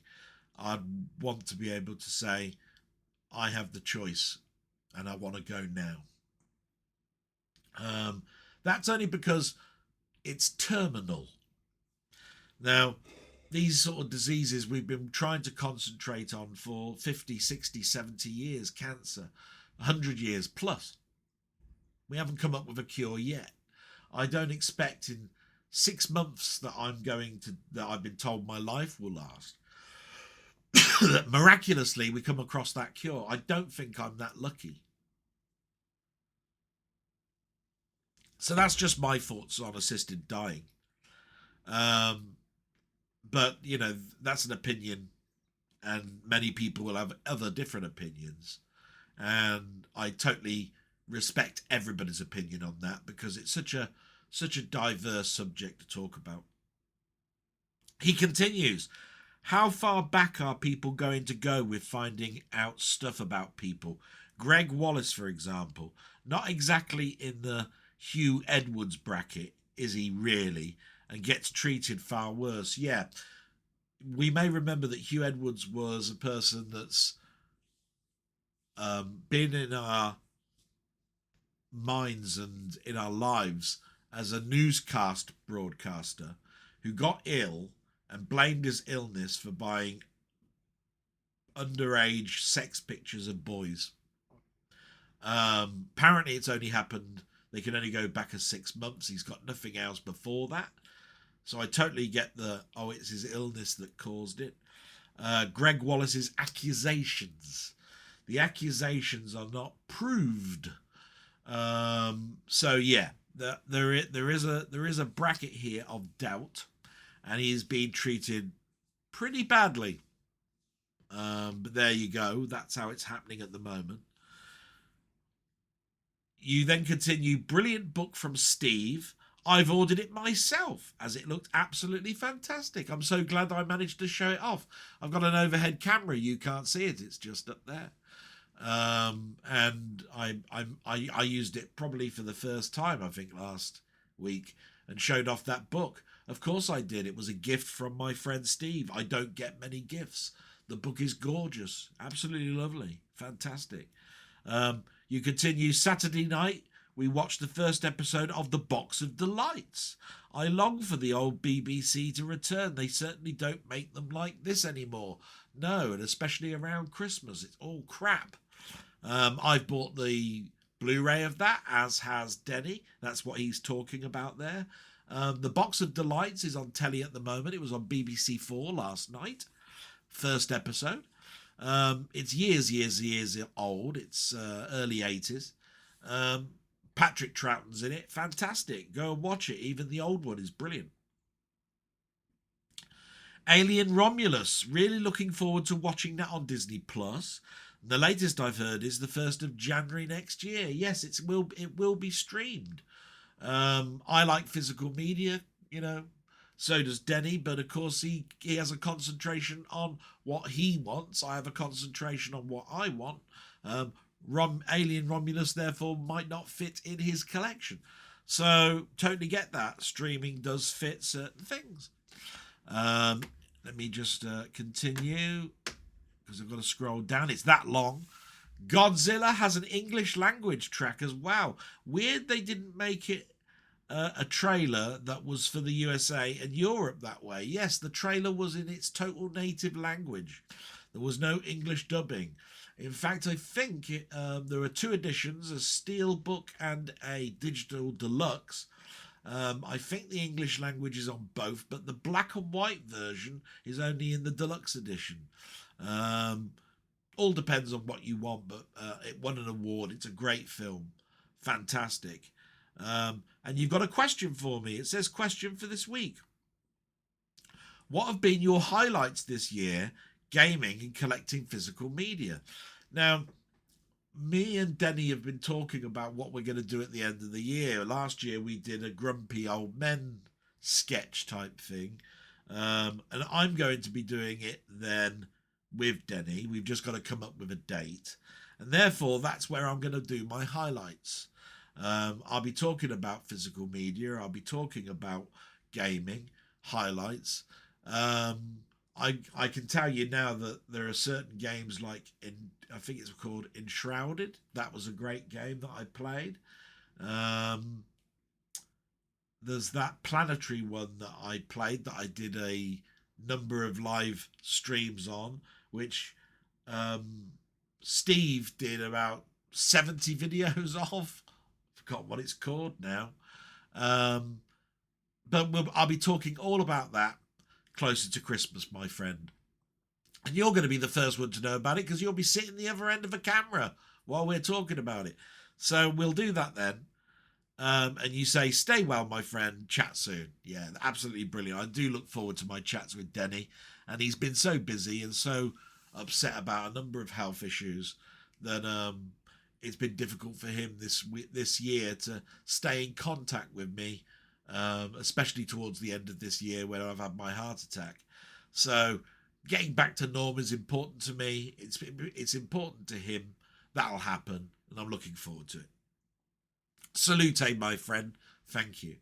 I'd want to be able to say, I have the choice and I want to go now. That's only because it's terminal. Now, these sort of diseases we've been trying to concentrate on for 50, 60, 70 years, cancer, 100 years plus. We haven't come up with a cure yet. I don't expect in 6 months that I've been told my life will last, that miraculously we come across that cure. I don't think I'm that lucky. So that's just my thoughts on assisted dying. But, you know, that's an opinion, and many people will have other different opinions. And I totally respect everybody's opinion on that, because it's such a diverse subject to talk about. He continues, how far back are people going to go with finding out stuff about people? Greg Wallace, for example, not exactly in the Hugh Edwards bracket, is he really? And gets treated far worse. Yeah, we may remember that Hugh Edwards was a person that's been in our minds and in our lives as a newscast broadcaster who got ill and blamed his illness for buying underage sex pictures of boys. Apparently it's only happened, they can only go back as 6 months. He's got nothing else before that. So I totally get it's his illness that caused it. Greg Wallace's accusations. The accusations are not proved. So yeah, there is a bracket here of doubt, and he is being treated pretty badly. But there you go. That's how it's happening at the moment. You then continue, brilliant book from Steve. I've ordered it myself as it looked absolutely fantastic. I'm so glad I managed to show it off. I've got an overhead camera. You can't see it. It's just up there. And I used it probably for the first time, I think, last week, and showed off that book. Of course I did. It was a gift from my friend Steve. I don't get many gifts. The book is gorgeous. Absolutely lovely. Fantastic. You continue, Saturday night, we watched the first episode of The Box of Delights. I long for the old BBC to return. They certainly don't make them like this anymore. No, and especially around Christmas. It's all crap. I've bought the Blu-ray of that, as has Denny. That's what he's talking about there. The Box of Delights is on telly at the moment. It was on BBC 4 last night. First episode. It's years old. It's early 80s. Patrick Troughton's in it. Fantastic. Go and watch it. Even the old one is brilliant. Alien Romulus. Really looking forward to watching that on Disney Plus. The latest I've heard is the 1st of January next year. Yes, it will be streamed. I like physical media, you know. So does Denny, but of course he has a concentration on what he wants. I have a concentration on what I want. Alien Romulus, therefore, might not fit in his collection. So totally get that. Streaming does fit certain things. Let me just continue because I've got to scroll down. It's that long. Godzilla has an English language track as well. Weird they didn't make it a trailer that was for the USA and Europe that way. Yes, the trailer was in its total native language. There was no English dubbing. In fact, I think there are 2 editions, a steelbook and a digital deluxe. I think the English language is on both, but the black and white version is only in the deluxe edition. All depends on what you want, but it won an award. It's a great film. Fantastic. And you've got a question for me. It says question for this week. What have been your highlights this year, gaming and collecting physical media? Now, me and Denny have been talking about what we're going to do at the end of the year. Last year we did a grumpy old men sketch type thing. And I'm going to be doing it then with Denny. We've just got to come up with a date. And therefore, that's where I'm going to do my highlights. I'll be talking about physical media. I'll be talking about gaming, highlights. I can tell you now that there are certain games like I think it's called Enshrouded. That was a great game that I played. There's that planetary one that I played that I did a number of live streams on, which Steve did about 70 videos of. Forgot what it's called now. But I'll be talking all about that closer to Christmas, my friend. And you're going to be the first one to know about it because you'll be sitting the other end of a camera while we're talking about it. So we'll do that then. And you say, stay well, my friend. Chat soon. Yeah, absolutely brilliant. I do look forward to my chats with Denny. And he's been so busy and so upset about a number of health issues that it's been difficult for him this year to stay in contact with me, especially towards the end of this year when I've had my heart attack. So getting back to norm is important to me. It's important to him. That'll happen, and I'm looking forward to it. Salute, my friend. Thank you.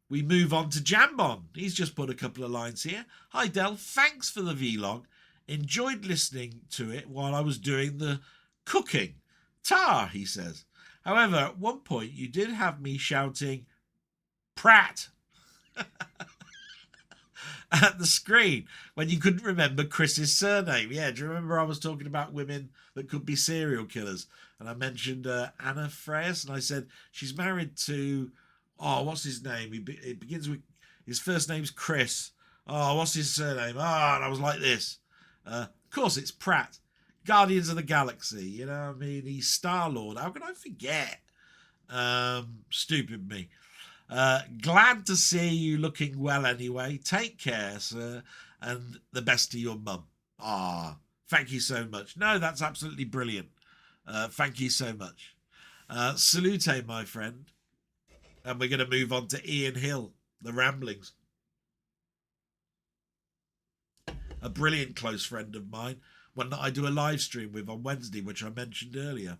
We move on to Jambon. He's just put a couple of lines here. Hi, Del. Thanks for the vlog. Enjoyed listening to it while I was doing the cooking. Tar, he says. However, at one point you did have me shouting, Pratt, at the screen when you couldn't remember Chris's surname. Yeah, do you remember I was talking about women that could be serial killers? And I mentioned Anna Freyes, and I said she's married to, what's his name? It begins with, his first name's Chris. What's his surname? And I was like this. Of course, it's Pratt. Guardians of the Galaxy, you know what I mean? He's Star-Lord. How can I forget? Stupid me. Glad to see you looking well anyway. Take care, sir. And the best to your mum. Thank you so much. No, that's absolutely brilliant. Thank you so much. Salute, my friend. And we're going to move on to Ian Hill, The Ramblings. A brilliant close friend of mine. One that I do a live stream with on Wednesday, which I mentioned earlier.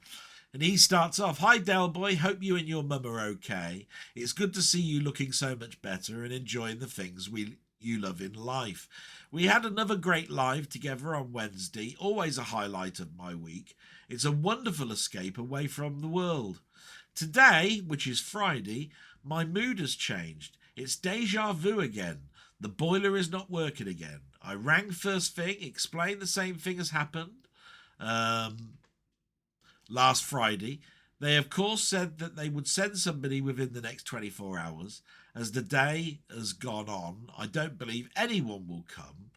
And he starts off, Hi, Del Boy. Hope you and your mum are okay. It's good to see you looking so much better and enjoying the things you love in life. We had another great live together on Wednesday, always a highlight of my week. It's a wonderful escape away from the world. Today, which is Friday, my mood has changed. It's deja vu again. The boiler is not working again. I rang first thing, explained the same thing has happened last Friday. They, of course, said that they would send somebody within the next 24 hours. As the day has gone on, I don't believe anyone will come.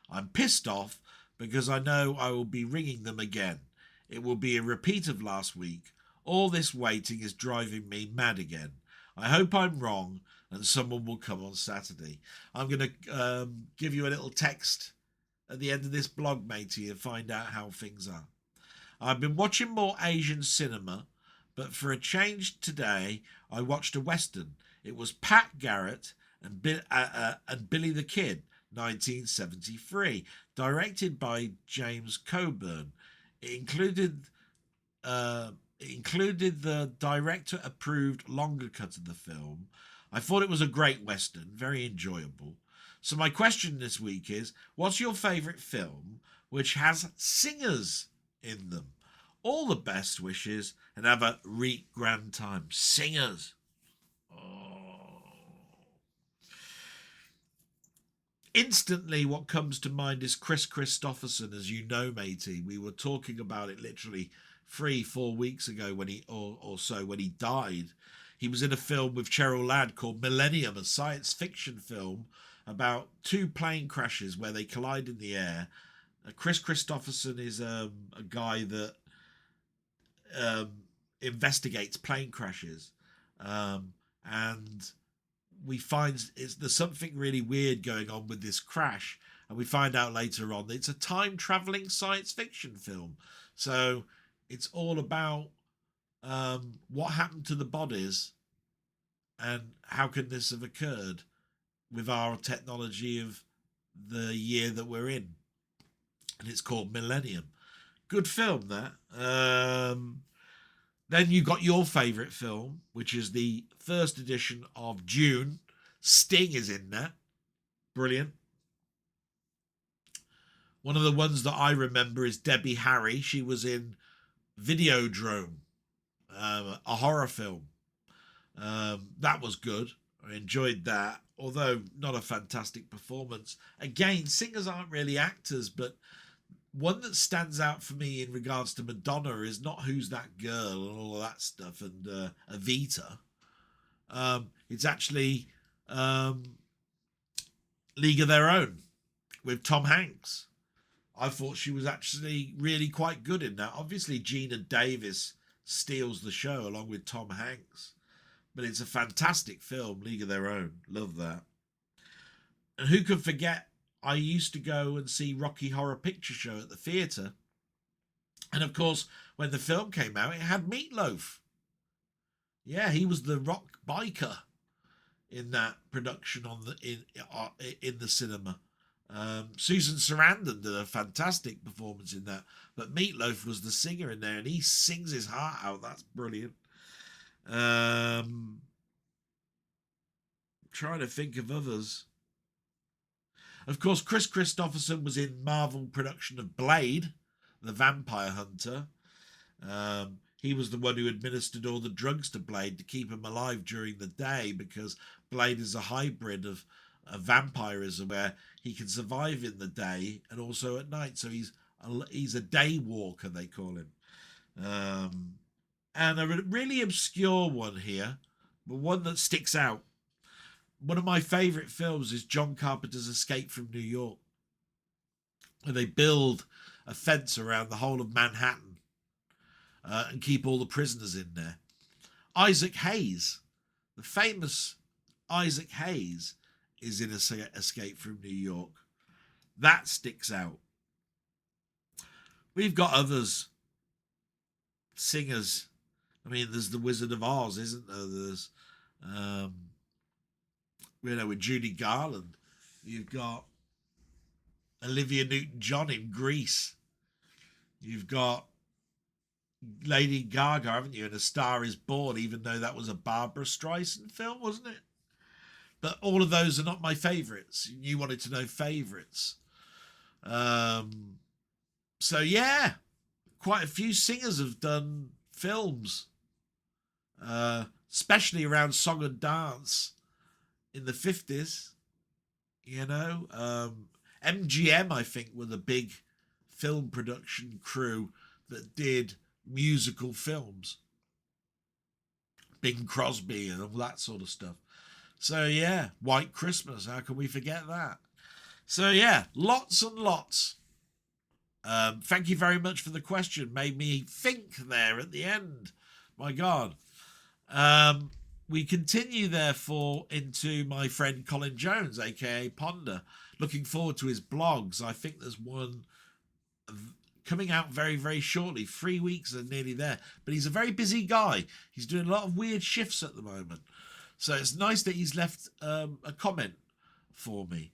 I'm pissed off because I know I will be ringing them again. It will be a repeat of last week. All this waiting is driving me mad again. I hope I'm wrong and someone will come on Saturday. I'm going to give you a little text at the end of this blog, matey, and find out how things are. I've been watching more Asian cinema, but for a change today, I watched a Western. It was Pat Garrett and Billy the Kid, 1973, directed by James Coburn. It included It included the director-approved longer cut of the film. I thought it was a great Western, very enjoyable. So my question this week is, what's your favourite film which has singers in them? All the best wishes and have a reet grand time. Singers. Oh. Instantly, what comes to mind is Chris Christopherson, as you know, matey. We were talking about it literally 3-4 weeks ago when he when he died. He was in a film with Cheryl Ladd called Millennium, a science fiction film about 2 plane crashes where they collide in the air. Chris Christopherson is a guy that investigates plane crashes, and we find there's something really weird going on with this crash, and we find out later on that it's a time-traveling science fiction film. So it's all about what happened to the bodies and how can this have occurred with our technology of the year that we're in. And it's called Millennium. Good film, that. Then you got your favourite film, which is the first edition of June. Sting is in that. Brilliant. One of the ones that I remember is Debbie Harry. She was in Videodrome, a horror film. That was good. I enjoyed that, although not a fantastic performance. Again, singers aren't really actors, but one that stands out for me in regards to Madonna is not Who's That Girl and all of that stuff and Evita. It's actually League of Their Own with Tom Hanks. I thought she was actually really quite good in that. Obviously, Gina Davis steals the show along with Tom Hanks. But it's a fantastic film, League of Their Own. Love that. And who could forget, I used to go and see Rocky Horror Picture Show at the theatre. And of course, when the film came out, it had Meatloaf. Yeah, he was the rock biker in that production in the cinema. Susan Sarandon did a fantastic performance in that. But Meatloaf was the singer in there, and he sings his heart out. That's brilliant. Trying to think of others. Of course, Chris Christopherson was in Marvel production of Blade, the Vampire Hunter. He was the one who administered all the drugs to Blade to keep him alive during the day, because Blade is a hybrid of vampirism where he can survive in the day and also at night. So he's a day walker, they call him. And a really obscure one here, but one that sticks out. One of my favourite films is John Carpenter's Escape from New York, where they build a fence around the whole of Manhattan and keep all the prisoners in there. Isaac Hayes, the famous Isaac Hayes, is in Escape from New York. That sticks out. We've got others, singers. I mean, there's the Wizard of Oz, isn't there? There's, with Judy Garland. You've got Olivia Newton-John in Grease. You've got Lady Gaga, haven't you, in A Star Is Born, even though that was a Barbra Streisand film, wasn't it? But all of those are not my favourites. You wanted to know favourites. So, yeah, quite a few singers have done films, especially around song and dance in the 50s. You know, MGM, I think, were the big film production crew that did musical films. Bing Crosby and all that sort of stuff. So, yeah, White Christmas, how can we forget that? So, yeah, lots and lots. Thank you very much for the question. Made me think there at the end. My God. We continue, therefore, into my friend Colin Jones, a.k.a. Ponder. Looking forward to his blogs. I think there's one coming out very, very shortly. 3 weeks are nearly there. But he's a very busy guy. He's doing a lot of weird shifts at the moment. So it's nice that he's left a comment for me.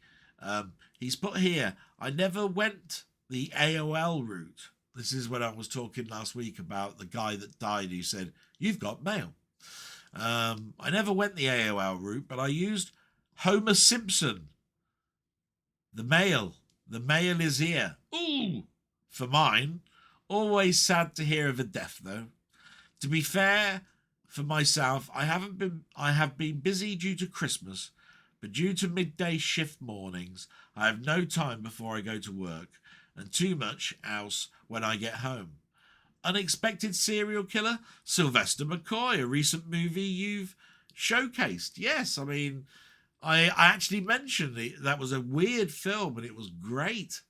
He's put here, I never went the AOL route. This is when I was talking last week about the guy that died who said, "You've got mail." I never went the AOL route, but I used Homer Simpson. The mail. The mail is here. Ooh! For mine. Always sad to hear of a death, though. To be fair, for myself, I have been busy due to Christmas, but due to midday shift mornings, I have no time before I go to work, and too much else when I get home. Unexpected serial killer, Sylvester McCoy, a recent movie you've showcased. Yes, I mean, I actually mentioned it. That was a weird film, and it was great.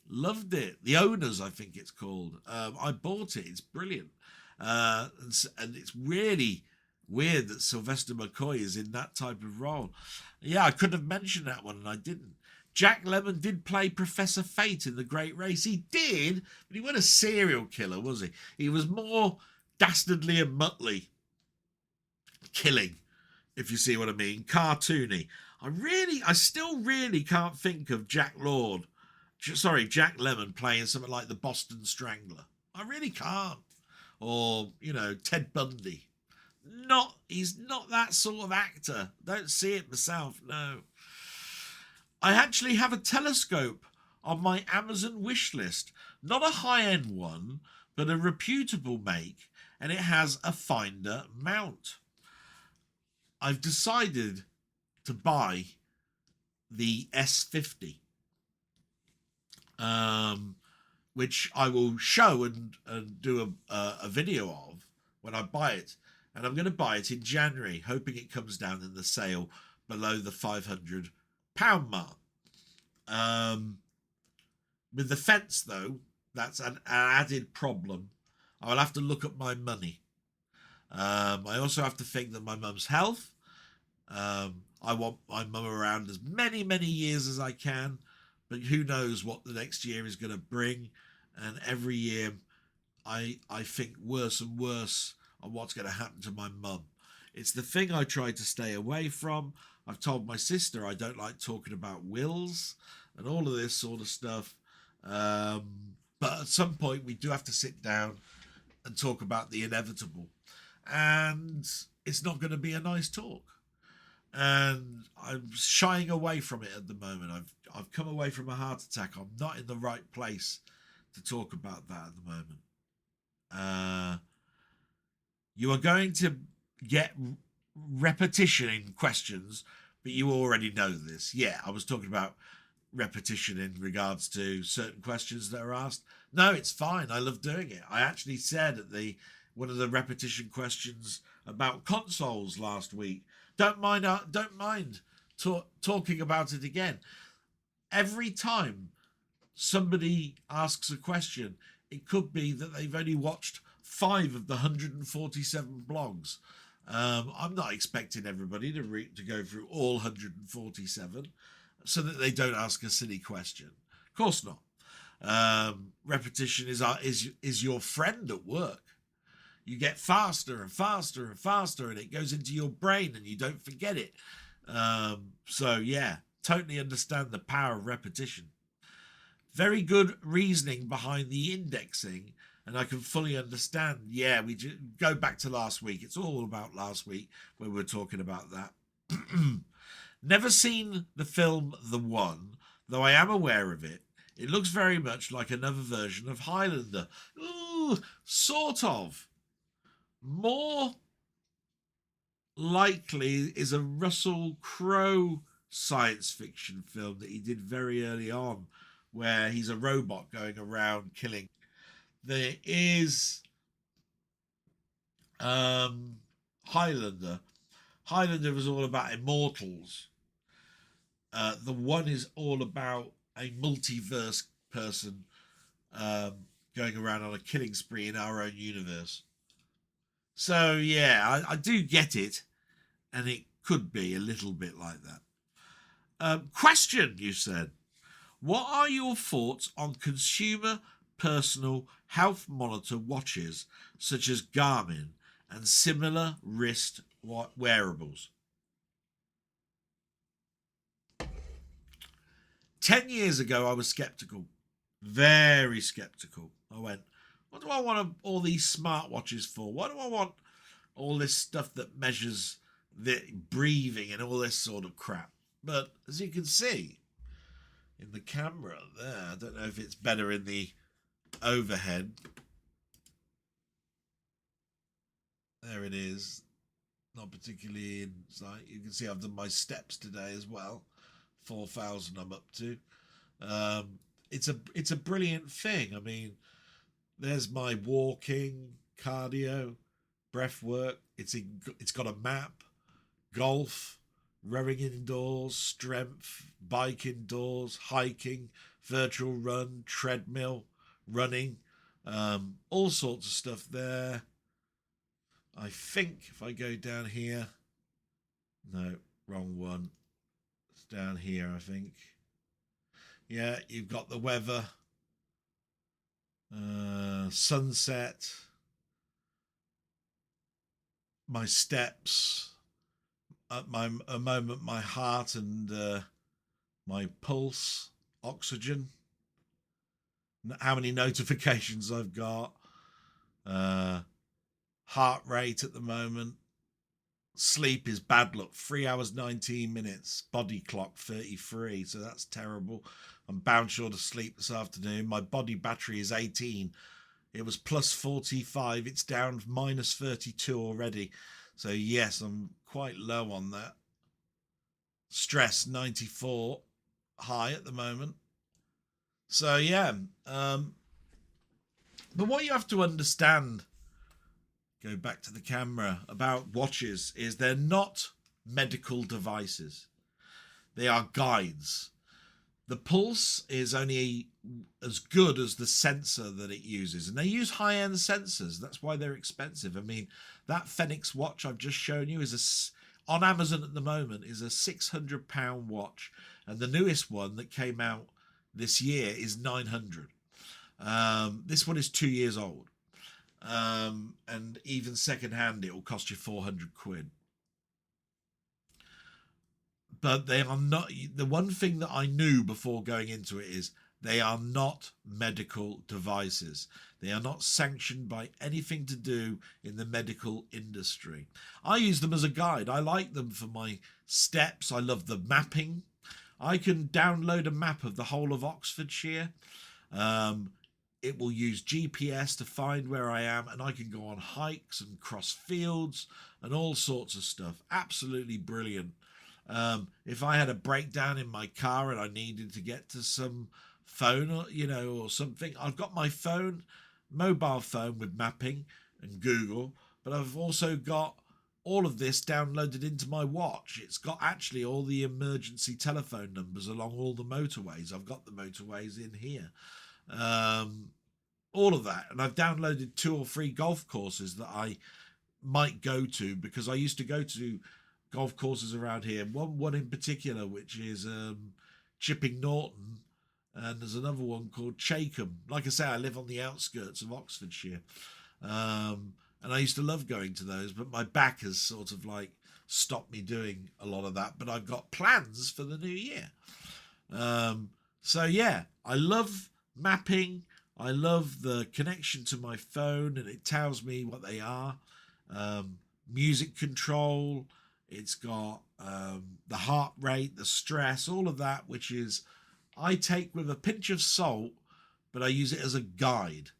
Loved it. The Owners, I think it's called. I bought it. It's brilliant. And it's really weird that Sylvester McCoy is in that type of role. Yeah, I could have mentioned that one, and I didn't. Jack Lemmon did play Professor Fate in The Great Race. He did, but he wasn't a serial killer, was he? He was more dastardly and muttly killing, if you see what I mean. Cartoony. I still really can't think of Jack Lemmon playing something like the Boston Strangler. I really can't. Or, Ted Bundy. He's not that sort of actor. Don't see it myself, no. I actually have a telescope on my Amazon wish list. Not a high-end one, but a reputable make, and it has a finder mount. I've decided to buy the S50, which I will show and do a video of when I buy it. And I'm going to buy it in January, hoping it comes down in the sale below the £500 mark. With the fence, though, that's an added problem. I will have to look at my money. I also have to think that my mum's health. I want my mum around as many, many years as I can, but who knows what the next year is going to bring. And every year I think worse and worse on what's going to happen to my mum. It's the thing I try to stay away from. I've told my sister I don't like talking about wills and all of this sort of stuff. But at some point we do have to sit down and talk about the inevitable. And it's not going to be a nice talk. And I'm shying away from it at the moment. I've come away from a heart attack. I'm not in the right place to talk about that at the moment. You are going to get repetition in questions, but you already know this. Yeah, I was talking about repetition in regards to certain questions that are asked. No, it's fine. I love doing it. I actually said at one of the repetition questions about consoles last week, don't mind talking about it again. Every time somebody asks a question, it could be that they've only watched 5 of the 147 blogs. I'm not expecting everybody to go through all 147 so that they don't ask a silly question. Of course not. Repetition is your friend at work. You get faster and faster and faster, and it goes into your brain and you don't forget it. So yeah, totally understand the power of repetition. Very good reasoning behind the indexing, and I can fully understand. Yeah, we go back to last week. It's all about last week when we were talking about that. Never seen the film The One, though I am aware of it. It looks very much like another version of Highlander. Ooh, sort of. More likely is a Russell Crowe science fiction film that he did very early on, where he's a robot going around killing. There is Highlander. Highlander was all about immortals. The One is all about a multiverse person going around on a killing spree in our own universe. So yeah, I do get it, and it could be a little bit like that. Question, you said. What are your thoughts on consumer personal health monitor watches such as Garmin and similar wrist wearables? 10 years ago, I was skeptical, very skeptical. I went, What do I want all these smartwatches for? Why do I want all this stuff that measures the breathing and all this sort of crap? But as you can see in the camera there, I don't know if it's better in the overhead. There it is. Not particularly in sight. You can see I've done my steps today as well. 4,000 I'm up to. It's a brilliant thing. I mean, there's my walking, cardio, breath work. It's got a map, golf, rowing indoors, strength, bike indoors, hiking, virtual run, treadmill, running, all sorts of stuff there. I think if I go down here, no, wrong one. It's down here, I think. Yeah, you've got the weather, sunset, my steps, at a moment, my heart and my pulse, oxygen, how many notifications I've got, heart rate at the moment. Sleep is bad luck, 3 hours 19 minutes, body clock 33, so that's terrible. I'm bound short of sleep this afternoon. My body battery is 18. It was plus 45. It's down minus 32 already. So yes, I'm quite low on that. Stress 94, high at the moment. So yeah, but what you have to understand, go back to the camera, about watches is they're not medical devices. They are guides. The pulse is only as good as the sensor that it uses. And they use high-end sensors. That's why they're expensive. I mean, that Fenix watch I've just shown you is on Amazon at the moment is a £600 watch. And the newest one that came out this year is 900. This one is 2 years old. And even second-hand, it will cost you 400 quid. But they are not, the one thing that I knew before going into it is they are not medical devices. They are not sanctioned by anything to do in the medical industry. I use them as a guide. I like them for my steps. I love the mapping. I can download a map of the whole of Oxfordshire. It will use GPS to find where I am, and I can go on hikes and cross fields and all sorts of stuff. Absolutely brilliant. If I had a breakdown in my car and I needed to get to some phone or something, I've got my phone, mobile phone with mapping and Google, but I've also got all of this downloaded into my watch. It's got actually all the emergency telephone numbers along all the motorways. I've got the motorways in here. All of that. And I've downloaded 2 or 3 golf courses that I might go to, because I used to go to golf courses around here. One in particular, which is Chipping Norton, and there's another one called Chatham. Like I say, I live on the outskirts of Oxfordshire, and I used to love going to those, but my back has sort of like stopped me doing a lot of that. But I've got plans for the new year. So yeah, I love mapping. I love the connection to my phone, and it tells me what they are. Music control. It's got the heart rate, the stress, all of that, which is I take with a pinch of salt, but I use it as a guide.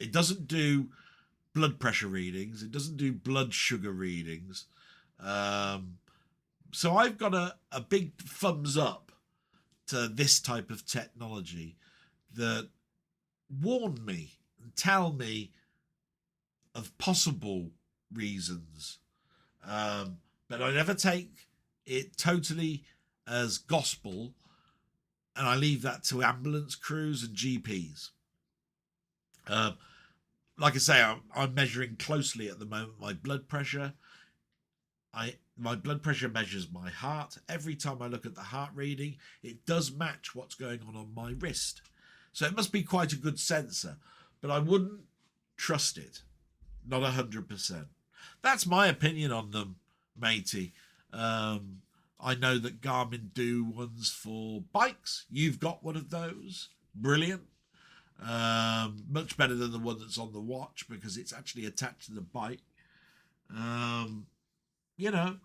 It doesn't do blood pressure readings. It doesn't do blood sugar readings. So I've got a big thumbs up to this type of technology that warn me and tell me of possible reasons. But I never take it totally as gospel, and I leave that to ambulance crews and GPs. Like I say, I'm measuring closely at the moment my blood pressure. My blood pressure measures my heart. Every time I look at the heart reading, it does match what's going on my wrist. So it must be quite a good sensor, but I wouldn't trust it. Not 100%. That's my opinion on them, matey. I know that Garmin do ones for bikes. You've got one of those. Brilliant. Much better than the one that's on the watch because it's actually attached to the bike. You know,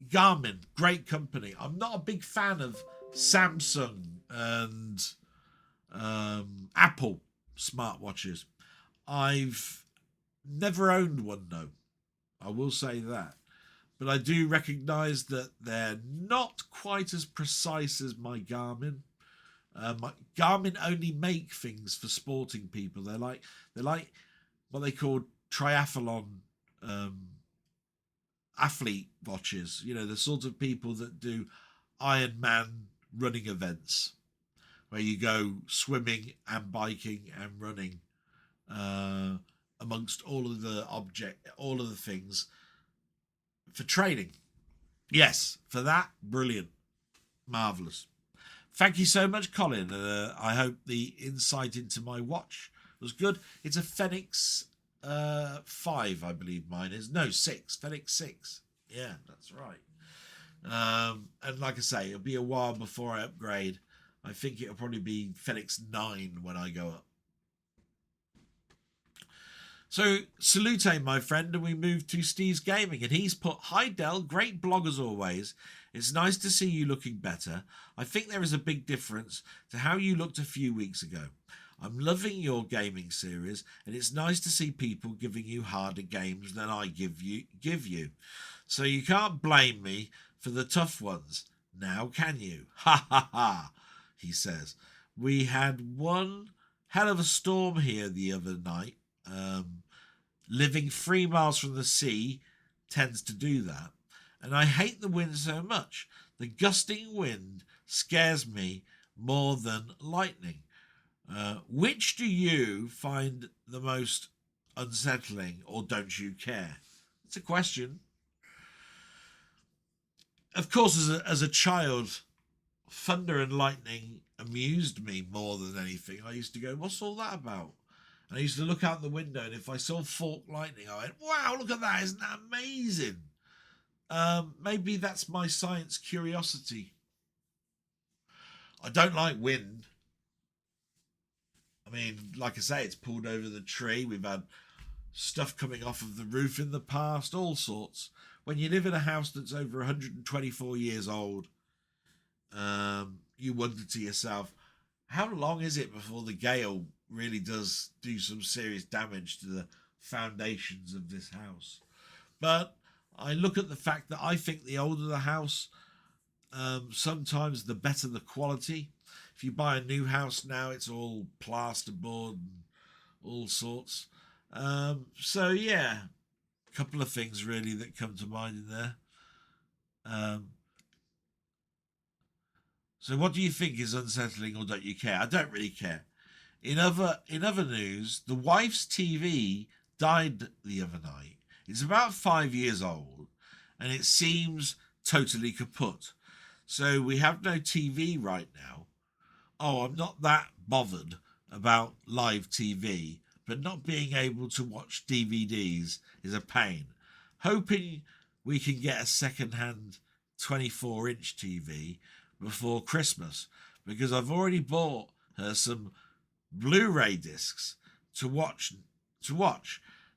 Garmin, great company. I'm not a big fan of Samsung and Apple smartwatches. I've never owned one, though. I will say that. But I do recognise that they're not quite as precise as my Garmin. Garmin only make things for sporting people. They're like what they call triathlon athlete watches. You know, the sort of people that do Ironman running events where you go swimming and biking and running amongst all of the things for training. Yes, for that, brilliant, marvellous. Thank you so much, Colin. I hope the insight into my watch was good. It's a Fenix 5, I believe mine is. No, 6. Fenix 6. Yeah, that's right. And like I say, it'll be a while before I upgrade. I think it'll probably be Fenix 9 when I go up. So, salute, my friend, and we move to Steve's Gaming. And he's put, "Hi, Del, great blog as always. It's nice to see you looking better. I think there is a big difference to how you looked a few weeks ago. I'm loving your gaming series, and it's nice to see people giving you harder games than I give you. So you can't blame me for the tough ones. Now can you? Ha ha ha," he says. "We had one hell of a storm here the other night. Living 3 miles from the sea tends to do that. And I hate the wind so much. The gusting wind scares me more than lightning. Which do you find the most unsettling, or don't you care?" It's a question. Of course, as a child, thunder and lightning amused me more than anything. I used to go, "What's all that about?" And I used to look out the window, and if I saw forked lightning, I went, "Wow, look at that. Isn't that amazing?" Maybe that's my science curiosity. I don't like wind. I mean, like I say, it's pulled over the tree. We've had stuff coming off of the roof in the past, all sorts. When you live in a house that's over 124 years old, you wonder to yourself, how long is it before the gale really does do some serious damage to the foundations of this house? But I look at the fact that I think the older the house, sometimes the better the quality. If you buy a new house now, it's all plasterboard and all sorts. So yeah, a couple of things really that come to mind in there. So what do you think is unsettling, or don't you care? I don't really care. In other news, the wife's TV died the other night. It's about 5 years old, and it seems totally kaput. So we have no TV right now. Oh, I'm not that bothered about live TV, but not being able to watch DVDs is a pain. Hoping we can get a second-hand 24-inch TV before Christmas, because I've already bought her some Blu-ray discs to watch.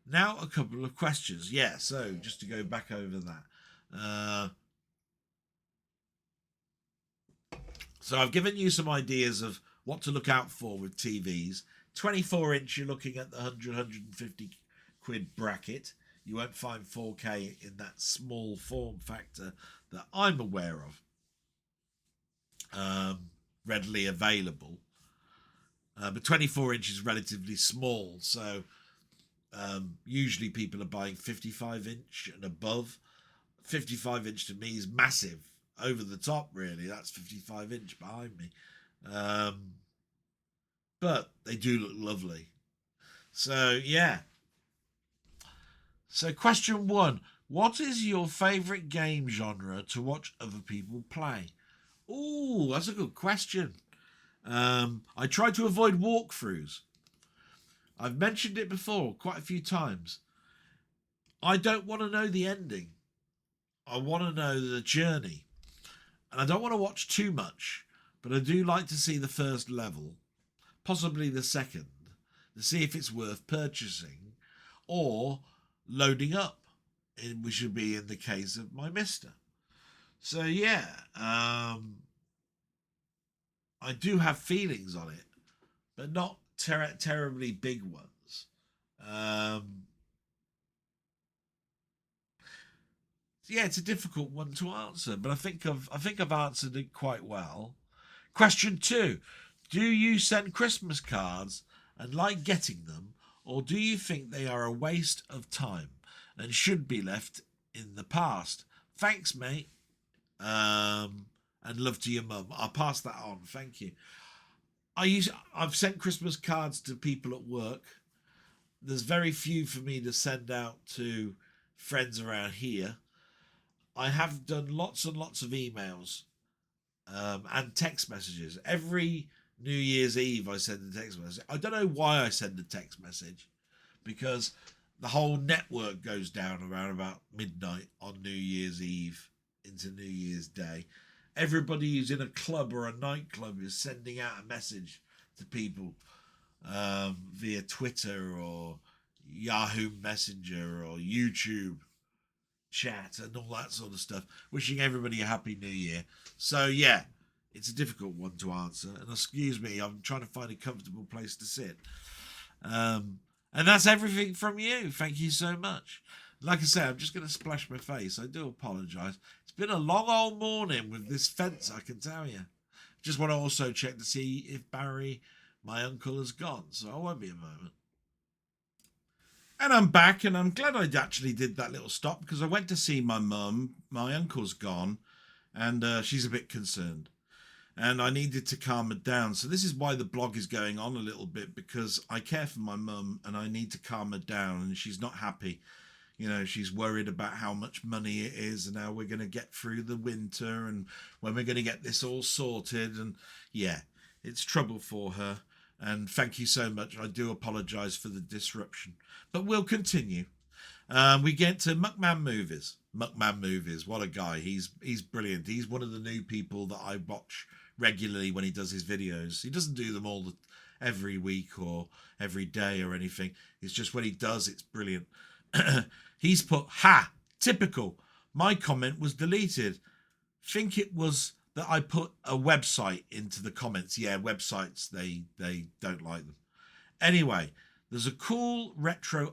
Now a couple of questions. Yeah, so just to go back over that. So I've given you some ideas of what to look out for with TVs. 24-inch, you're looking at the 150 quid bracket. You won't find 4K in that small form factor that I'm aware of readily available. But 24-inch is relatively small, so usually people are buying 55-inch and above. 55-inch to me is massive, over the top really. That's 55-inch behind me. But they do look lovely. So yeah. So question 1, what is your favourite game genre to watch other people play? Ooh, that's a good question. I try to avoid walkthroughs. I've mentioned it before quite a few times. I don't want to know the ending. I want to know the journey. And I don't want to watch too much, but I do like to see the first level. possibly the second, to see if it's worth purchasing or loading up, which would be in the case of my Mister. So yeah, I do have feelings on it, but not terribly big ones. Yeah, it's a difficult one to answer, but I think I've answered it quite well. Question 2. Do you send Christmas cards and like getting them, or do you think they are a waste of time and should be left in the past? Thanks, mate. And love to your mum. I'll pass that on. Thank you. I've sent Christmas cards to people at work. There's very few for me to send out to friends around here. I have done lots and lots of emails and text messages. Every New Year's Eve I send a text message. I don't know why I send a text message, because the whole network goes down around about midnight on New Year's Eve into New Year's Day. Everybody who's in a club or a nightclub is sending out a message to people via Twitter or Yahoo Messenger or YouTube chat and all that sort of stuff, wishing everybody a happy new year. So yeah, it's a difficult one to answer, and excuse me, I'm trying to find a comfortable place to sit. And that's everything from you. Thank you so much. Like I say, I'm just going to splash my face. I do apologise. It's been a long old morning with this fence, I can tell you. Just want to also check to see if Barry, my uncle, has gone, so I won't be a moment. And I'm back, and I'm glad I actually did that little stop, because I went to see my mum. My uncle's gone, and she's a bit concerned. And I needed to calm her down. So this is why the blog is going on a little bit, because I care for my mum, and I need to calm her down, and she's not happy. You know, she's worried about how much money it is and how we're going to get through the winter and when we're going to get this all sorted. And yeah, it's trouble for her. And thank you so much. I do apologise for the disruption, but we'll continue. We get to Muckman-Movies. Muckman-Movies, what a guy. He's brilliant. He's one of the new people that I watch regularly when he does his videos. He doesn't do them every week or every day or anything. It's just when he does, it's brilliant. He's put, typical. My comment was deleted. Think it was that I put a website into the comments. Yeah, websites, they don't like them. Anyway, there's a cool retro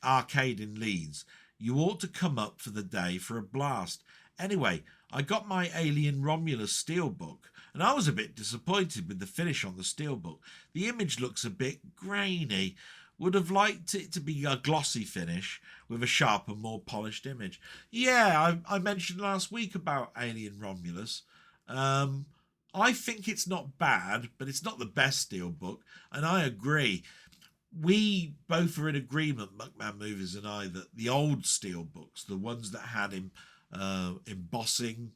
arcade in Leeds. You ought to come up for the day for a blast. Anyway, I got my Alien Romulus steelbook, and I was a bit disappointed with the finish on the steelbook. The image looks a bit grainy. Would have liked it to be a glossy finish with a sharper, more polished image. Yeah, I mentioned last week about Alien Romulus. I think it's not bad, but it's not the best steelbook, and I agree. We both are in agreement, Muckman-Movies and I, that the old steelbooks, the ones that had embossing,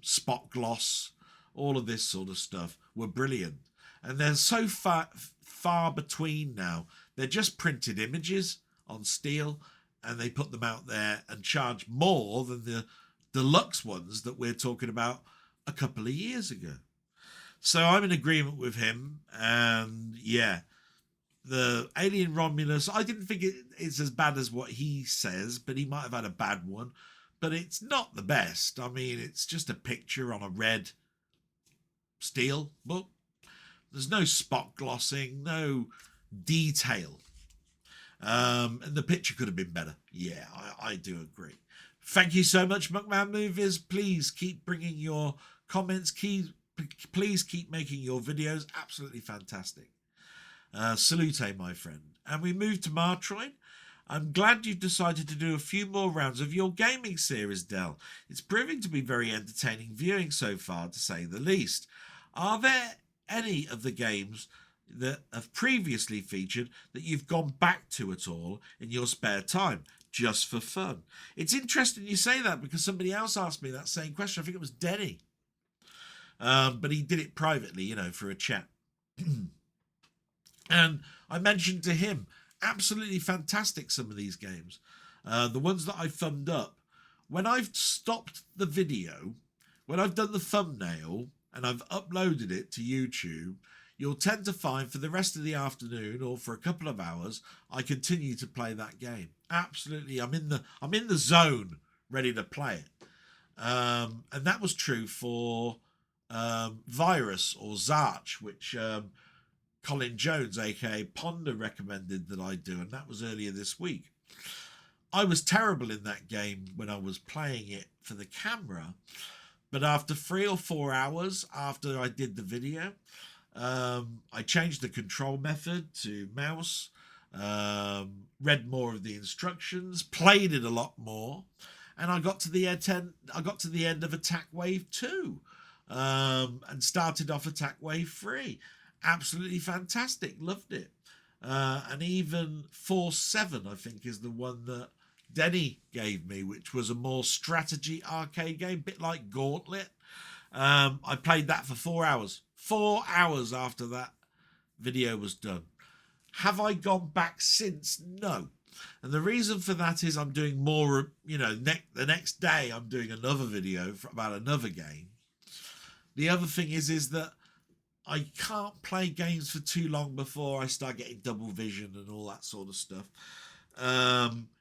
spot gloss, all of this sort of stuff, were brilliant. And they're so far between now. They're just printed images on steel, and they put them out there and charge more than the deluxe ones that we're talking about a couple of years ago. So I'm in agreement with him. And yeah, the Alien Romulus, I didn't think it's as bad as what he says, but he might have had a bad one. But it's not the best. I mean, it's just a picture on a red steel book. There's no spot glossing, no detail. And the picture could have been better. Yeah, I do agree. Thank you so much, Muckman-Movies. Please keep bringing your comments. Please keep making your videos. Absolutely fantastic. Salute, my friend. And we move to Martroid. I'm glad you've decided to do a few more rounds of your gaming series, Del. It's proving to be very entertaining viewing so far, to say the least. Are there any of the games that have previously featured that you've gone back to at all in your spare time, just for fun? It's interesting you say that, because somebody else asked me that same question. I think it was Denny. But he did it privately, you know, for a chat. And I mentioned to him, absolutely fantastic, some of these games. The ones that I thumbed up. When I've stopped the video, when I've done the thumbnail and I've uploaded it to YouTube, you'll tend to find for the rest of the afternoon or for a couple of hours, I continue to play that game. Absolutely, I'm in the zone, ready to play it. And that was true for Virus or Zarch, which Colin Jones, aka Ponder, recommended that I do, and that was earlier this week. I was terrible in that game when I was playing it for the camera, but after 3 or 4 hours after I did the video, I changed the control method to mouse, read more of the instructions, played it a lot more, and I got to the end of Attack Wave 2, and started off Attack Wave 3. Absolutely fantastic, loved it. And even Force 7, I think, is the one that Denny gave me, which was a more strategy arcade game, a bit like Gauntlet. I played that for 4 hours. 4 hours after that video was done. Have I gone back since? No. And the reason for that is I'm doing more, the next day I'm doing another video about another game. The other thing is that I can't play games for too long before I start getting double vision and all that sort of stuff.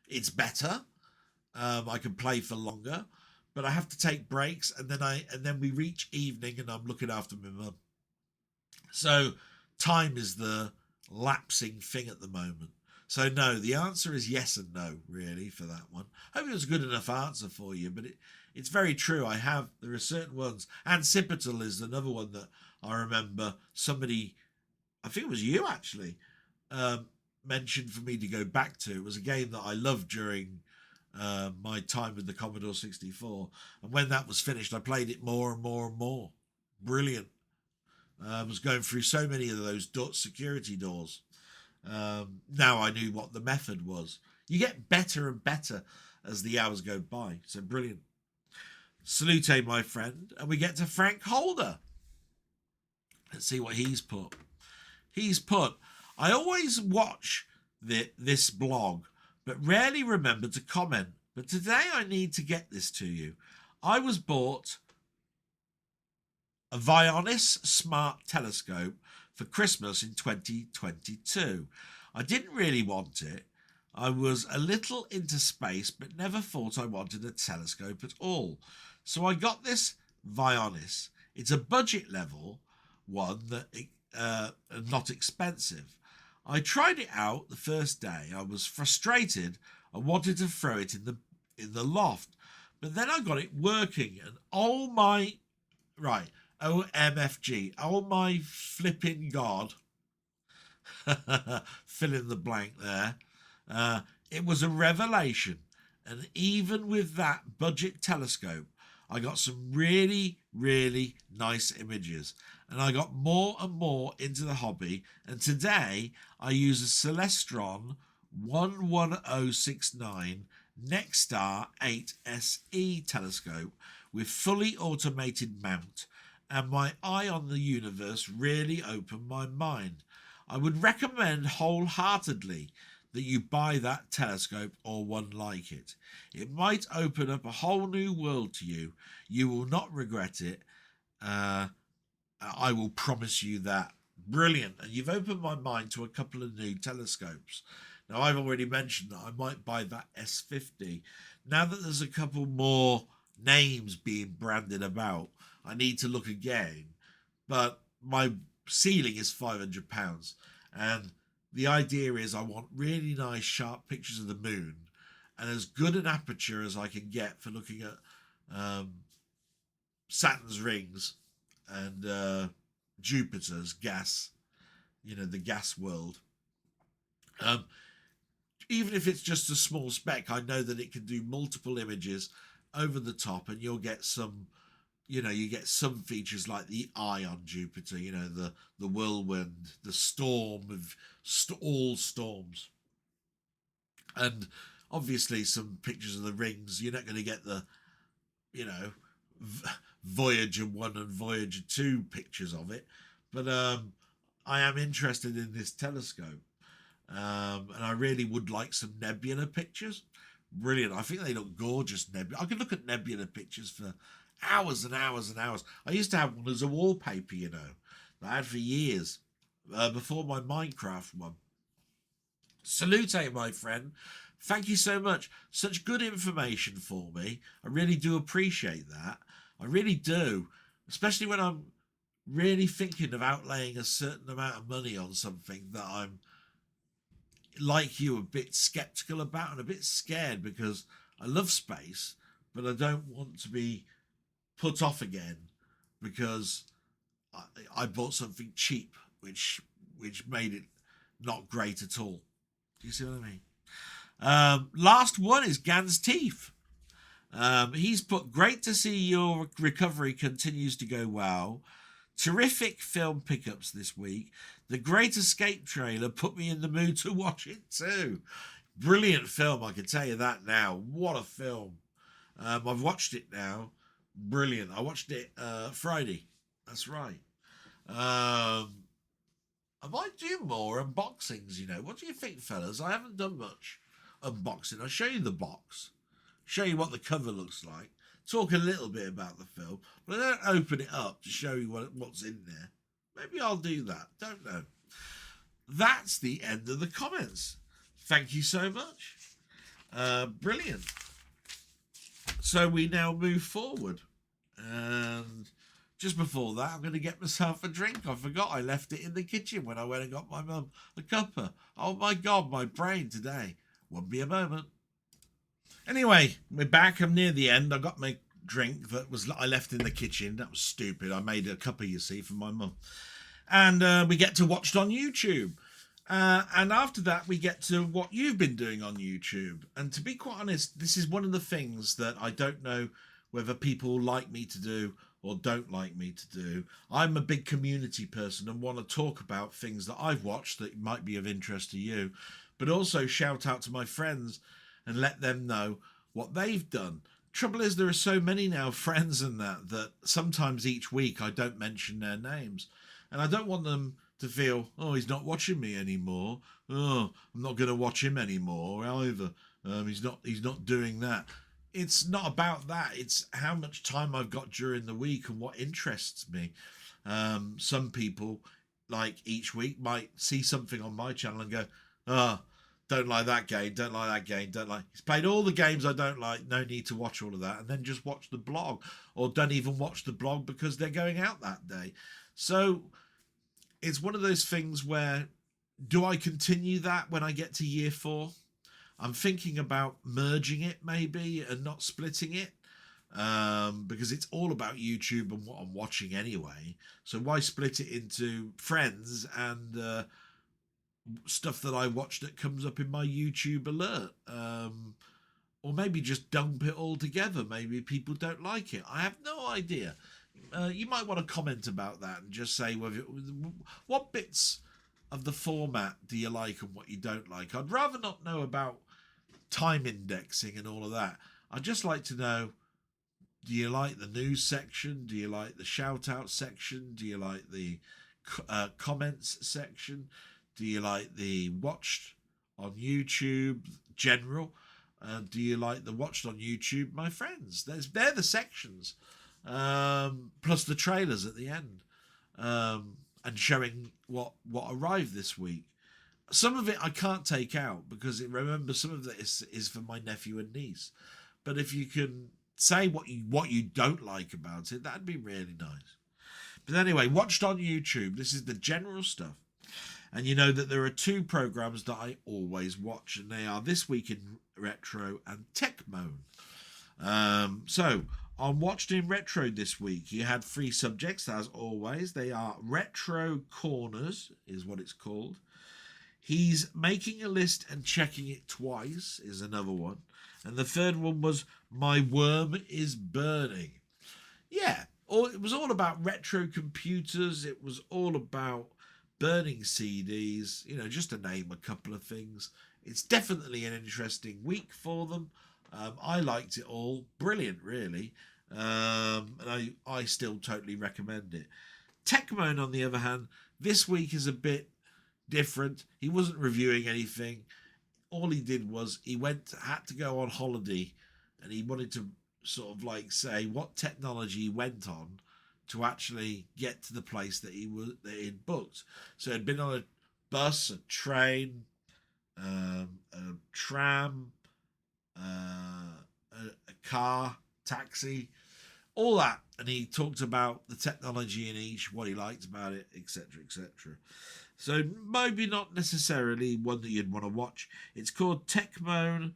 It's better. I can play for longer, but I have to take breaks, and then we reach evening and I'm looking after my mum. So time is the lapsing thing at the moment. So no, the answer is yes and no, really, for that one. I hope it was a good enough answer for you, but it's very true. There are certain ones, and Cipital is another one that I remember somebody, I think it was you actually, mentioned for me to go back to. It was a game that I loved during my time with the Commodore 64, and when that was finished, I played it more and more and more. Brilliant. I was going through so many of those security doors. Now I knew what the method was. You get better and better as the hours go by. So brilliant. Salute, my friend. And we get to Frank Holder. Let's see what he's put. I always watch this blog, but rarely remember to comment. But today I need to get this to you. I was bought a Vionis Smart Telescope for Christmas in 2022. I didn't really want it. I was a little into space, but never thought I wanted a telescope at all. So I got this Vionis. It's a budget level one that not expensive. I tried it out the first day. I was frustrated. I wanted to throw it in the loft, but then I got it working, and OMFG, oh my flipping God, fill in the blank there. It was a revelation, and even with that budget telescope, I got some really, really nice images, and I got more and more into the hobby, and today I use a Celestron 11069 Nexstar 8 SE telescope with fully automated mount, and my eye on the universe really opened my mind. I would recommend wholeheartedly that you buy that telescope or one like it. It might open up a whole new world to you. You will not regret it. I will promise you that. Brilliant. And you've opened my mind to a couple of new telescopes. Now, I've already mentioned that I might buy that S50. Now that there's a couple more names being branded about, I need to look again. But my ceiling is £500. And the idea is I want really nice, sharp pictures of the moon and as good an aperture as I can get for looking at Saturn's rings and Jupiter's gas, the gas world. Even if it's just a small speck, I know that it can do multiple images over the top, and you'll get some, you get some features like the eye on Jupiter, the whirlwind, the storm of all storms. And obviously some pictures of the rings. You're not going to get the, Voyager 1 and Voyager 2 pictures of it. But I am interested in this telescope. And I really would like some nebula pictures. Brilliant. I think they look gorgeous, nebula. I could look at nebula pictures for hours and hours and hours. I used to have one as a wallpaper, that I had for years. before my Minecraft one. Salute, my friend. Thank you so much. Such good information for me. I really do appreciate that. I really do. Especially when I'm really thinking of outlaying a certain amount of money on something that I'm, like you, a bit skeptical about and a bit scared, because I love space, but I don't want to be put off again because I bought something cheap, which made it not great at all. Do you see what I mean? Last one is Gan's Teeth. He's put, great to see your recovery continues to go well. Terrific film pickups this week. The Great Escape trailer put me in the mood to watch it too. Brilliant film, I can tell you that now. What a film. I've watched it now. Brilliant. I watched it Friday. That's right. I might do more unboxings, you know. What do you think, fellas? I haven't done much unboxing. I'll show you the box. Show you what the cover looks like. Talk a little bit about the film. But I don't open it up to show you what's in there. Maybe I'll do that. Don't know. That's the end of the comments. Thank you so much. Brilliant. So we now move forward. And just before that, I'm going to get myself a drink. I forgot I left it in the kitchen when I went and got my mum a cuppa. Oh my God, my brain today. Won't be a moment. Anyway, we're back. I'm near the end. I got my drink that I left in the kitchen. That was stupid. I made a cuppa, you see, for my mum. And we get to watch it on YouTube. And after that, we get to what you've been doing on YouTube. And to be quite honest, this is one of the things that I don't know whether people like me to do or don't like me to do. I'm a big community person and want to talk about things that I've watched that might be of interest to you, but also shout out to my friends and let them know what they've done. Trouble is, there are so many now friends and that sometimes each week I don't mention their names. And I don't want them to feel, oh, he's not watching me anymore. Oh, I'm not going to watch him anymore either. He's not doing that. It's not about that. It's how much time I've got during the week and what interests me. Some people, like each week, might see something on my channel and go, oh, don't like that game, don't like that game, don't like... He's played all the games I don't like, no need to watch all of that, and then just watch the blog, or don't even watch the blog because they're going out that day. So it's one of those things where, do I continue that when I get to year 4? I'm thinking about merging it maybe and not splitting it, because it's all about YouTube and what I'm watching anyway. So why split it into friends and stuff that I watch that comes up in my YouTube alert? Or maybe just dump it all together. Maybe people don't like it. I have no idea. You might want to comment about that and just say what bits of the format do you like and what you don't like. I'd rather not know about time indexing and all of that. I'd just like to know, do you like the news section? Do you like the shout out section? Do you like the comments section? Do you like the watched on YouTube general? Do you like the watched on YouTube my friends? They're the sections, plus the trailers at the end, and showing what arrived this week. Some of it I can't take out because remember, some of it is for my nephew and niece. But if you can say what you don't like about it, that'd be really nice. But anyway, watched on YouTube. This is the general stuff. And you know that there are 2 programs that I always watch, and they are This Week in Retro and Tech Moan. So on Watched in Retro this week, you had 3 subjects, as always. They are Retro Corners, is what it's called. He's making a list and checking it twice, is another one. And the third one was My Worm is Burning. Yeah, it was all about retro computers. It was all about burning CDs, you know, just to name a couple of things. It's definitely an interesting week for them. I liked it all. Brilliant, really. And I still totally recommend it. Techmoan, on the other hand, this week is a bit different. He wasn't reviewing anything. All he did was he had to go on holiday, and he wanted to sort of like say what technology he went on to actually get to the place that he'd booked. So he'd been on a bus, a train, a tram, a car, taxi, all that, and he talked about the technology in each, what he liked about it, etc., etc. So maybe not necessarily one that you'd want to watch. It's called Techmoan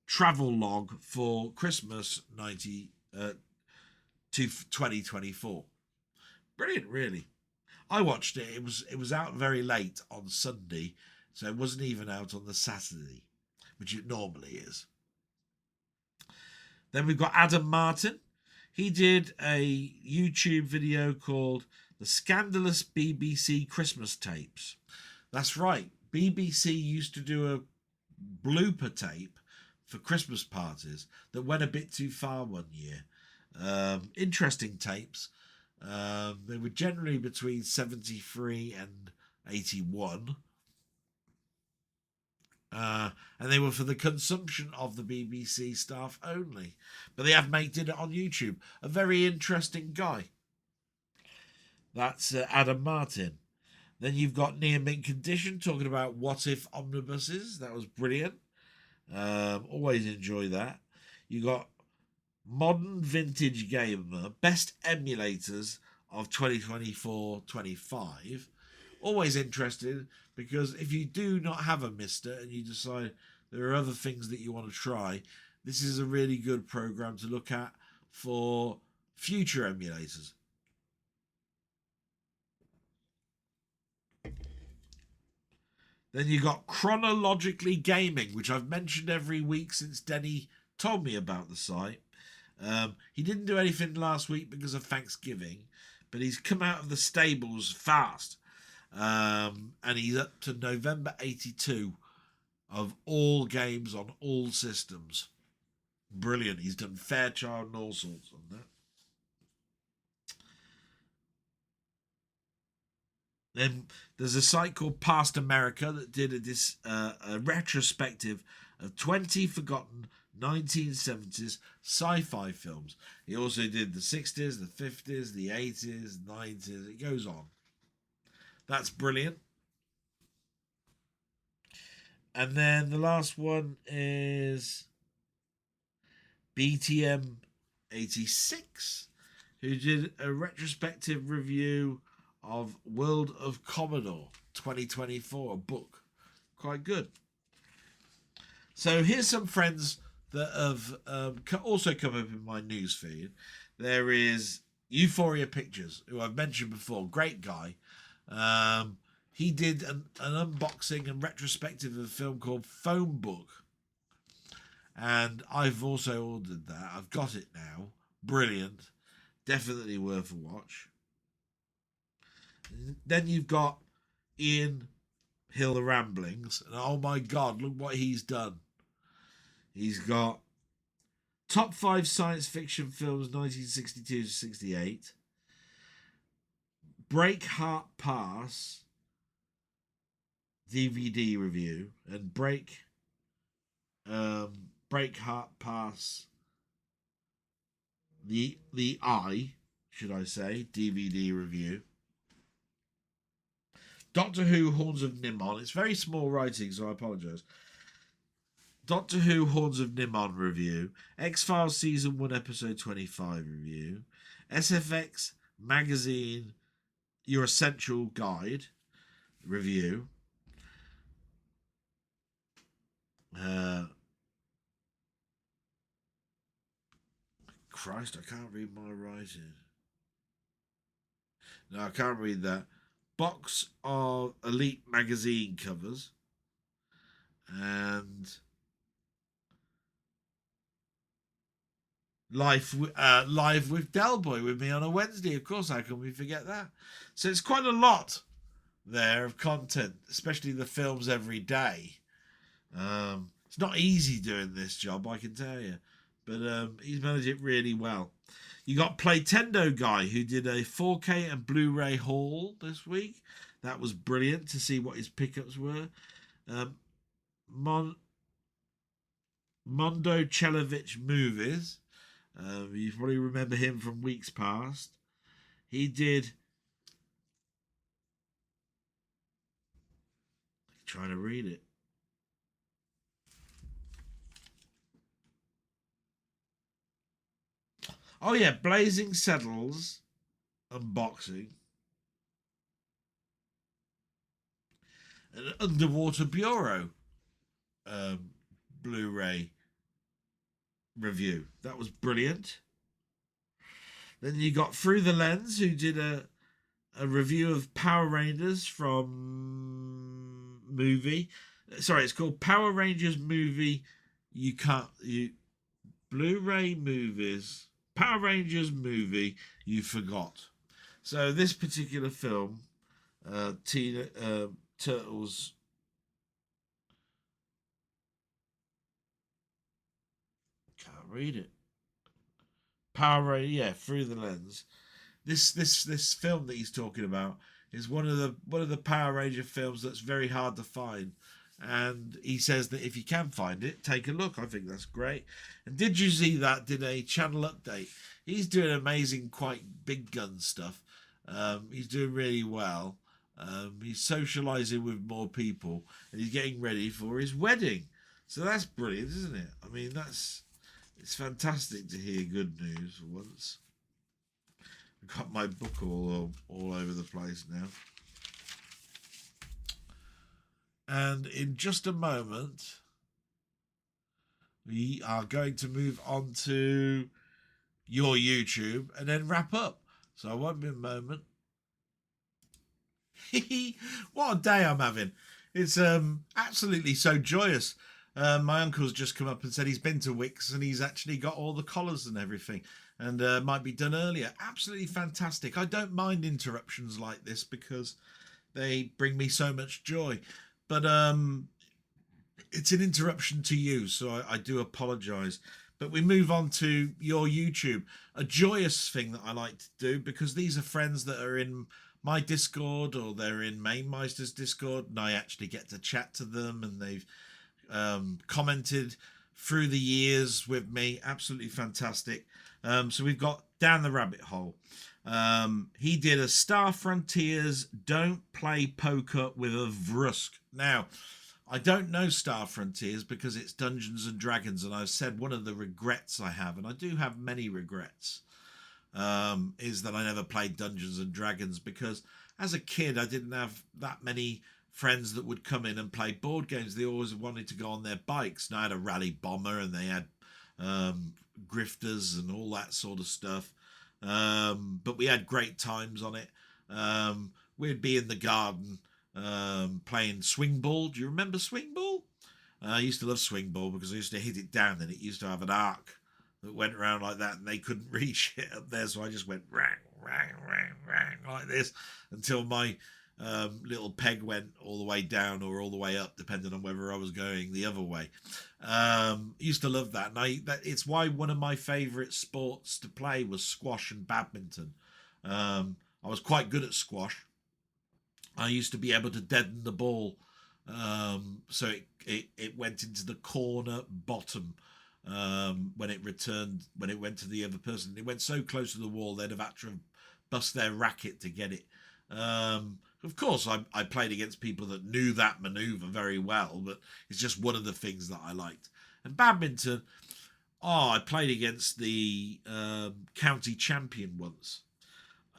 Travel Log for Christmas 2024. Brilliant, really. I watched it. It was out very late on Sunday, so it wasn't even out on the Saturday, which it normally is. Then we've got Adam Martin. He did a YouTube video called The Scandalous BBC Christmas Tapes. That's right. BBC used to do a blooper tape for Christmas parties that went a bit too far one year. Interesting tapes. They were generally between 73 and 81. And they were for the consumption of the BBC staff only. But they have made it on YouTube. A very interesting guy. That's Adam Martin. Then you've got Near Mint Condition talking about what if omnibuses. That was brilliant. Always enjoy that. You got Modern Vintage Gamer, best emulators of 2024-25. Always interested, because if you do not have a Mister and you decide there are other things that you want to try, this is a really good program to look at for future emulators. Then you got Chronologically Gaming, which I've mentioned every week since Denny told me about the site. He didn't do anything last week because of Thanksgiving, but he's come out of the stables fast. And he's up to November 82 of all games on all systems. Brilliant. He's done Fairchild and all sorts on that. Then there's a site called Past America that did a retrospective of 20 forgotten 1970s sci-fi films. He also did the 60s, the 50s, the 80s, 90s. It goes on. That's brilliant. And then the last one is BTM 86, who did a retrospective review of World of Commodore 2024, a book. Quite good. So here's some friends that have also come up in my news feed. There is Euphoria Pictures, who I've mentioned before. Great guy. He did an unboxing and retrospective of a film called Phone Book. And I've also ordered that. I've got it now. Brilliant. Definitely worth a watch. Then you've got Ian Hill, The Ramblings. And oh my God, look what he's done. He's got top 5 science fiction films 1962 to 68. Breakheart Pass DVD review, and Breakheart Pass the Eye, should I say, DVD review. Doctor Who Horns of Nimon. It's very small writing, so I apologise. Doctor Who Horns of Nimon review. X-Files Season 1 Episode 25 review. SFX Magazine Your Essential Guide review. Christ, I can't read my writing. No, I can't read that. Box of Elite magazine covers. And Live with Delboy with me on a Wednesday. Of course, how can we forget that? So it's quite a lot there of content, especially the films every day. It's not easy doing this job, I can tell you. But he's managed it really well. You got Playtendoguy, who did a 4K and Blu-ray haul this week. That was brilliant to see what his pickups were. Mondo Chelloveck Movies. You probably remember him from weeks past. He did. Trying to read it. Oh yeah, Blazing Saddles unboxing. An Underwater Bureau Blu-ray review. That was brilliant. Then you got Through the Lens, who did a review of Power Rangers from movie. Sorry, it's called Power Rangers movie. You Blu-ray movies. Power Rangers movie you forgot. So this particular film, Tina Turtles. Can't read it. Power Ranger, yeah, Through the Lens. This film that he's talking about is one of the Power Ranger films that's very hard to find. And he says that if you can find it, take a look. I think that's great. And Did You See That did a channel update. He's doing amazing, quite big gun stuff. He's doing really well. He's socializing with more people, and he's getting ready for his wedding. So that's brilliant, isn't it? I mean, it's fantastic to hear good news for once. I've got my book all over the place now. And in just a moment, we are going to move on to your YouTube and then wrap up. So I won't be a moment. What a day I'm having. It's absolutely so joyous. My uncle's just come up and said he's been to Wix and he's actually got all the collars and everything, and might be done earlier. Absolutely fantastic. I don't mind interruptions like this because they bring me so much joy. But it's an interruption to you, so I do apologise. But we move on to your YouTube, a joyous thing that I like to do, because these are friends that are in my Discord or they're in Mamemeister's Discord, and I actually get to chat to them, and they've commented through the years with me. Absolutely fantastic. So we've got Down the Rabbit Hole. He did a Star Frontiers Don't Play Poker with a Vrusk. Now, I don't know Star Frontiers because it's Dungeons and Dragons, and I've said one of the regrets I have, and I do have many regrets, is that I never played Dungeons and Dragons, because as a kid I didn't have that many friends that would come in and play board games. They always wanted to go on their bikes, and I had a rally bomber, and they had grifters and all that sort of stuff. But we had great times on it. We'd be in the garden playing swing ball. Do you remember swing ball? I used to love swing ball because I used to hit it down, and it used to have an arc that went around like that, and they couldn't reach it up there, so I just went rang, rang, rang, rang like this until my little peg went all the way down or all the way up, depending on whether I was going the other way. Used to love that, and it's why one of my favourite sports to play was squash and badminton. I was quite good at squash. I used to be able to deaden the ball, so it went into the corner bottom when it went to the other person. It went so close to the wall they'd have had to bust their racket to get it. Of course, I played against people that knew that manoeuvre very well, but it's just one of the things that I liked. And badminton, I played against the county champion once.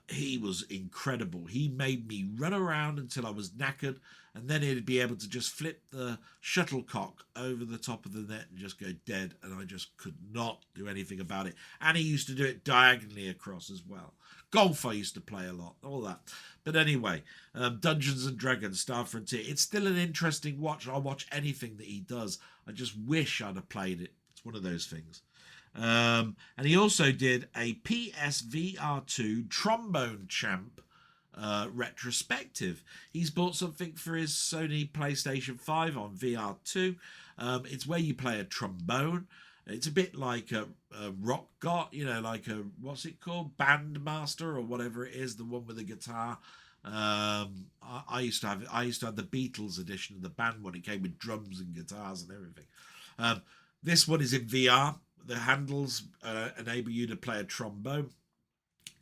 He was incredible. He made me run around until I was knackered, and then he'd be able to just flip the shuttlecock over the top of the net and just go dead, and I just could not do anything about it. And he used to do it diagonally across as well. Golf I used to play a lot, all that. But anyway, Dungeons and Dragons, Star Frontier, it's still an interesting watch. I'll watch anything that he does. I just wish I'd have played it. It's one of those things. And he also did a PSVR2 Trombone Champ retrospective. He's bought something for his Sony PlayStation 5 on VR2. It's where you play a trombone. It's a bit like a rock got, like a, what's it called? Bandmaster or whatever it is, the one with the guitar. I used to have it. I used to have the Beatles edition of the band one. It came with drums and guitars and everything. This one is in VR. The handles enable you to play a trombone.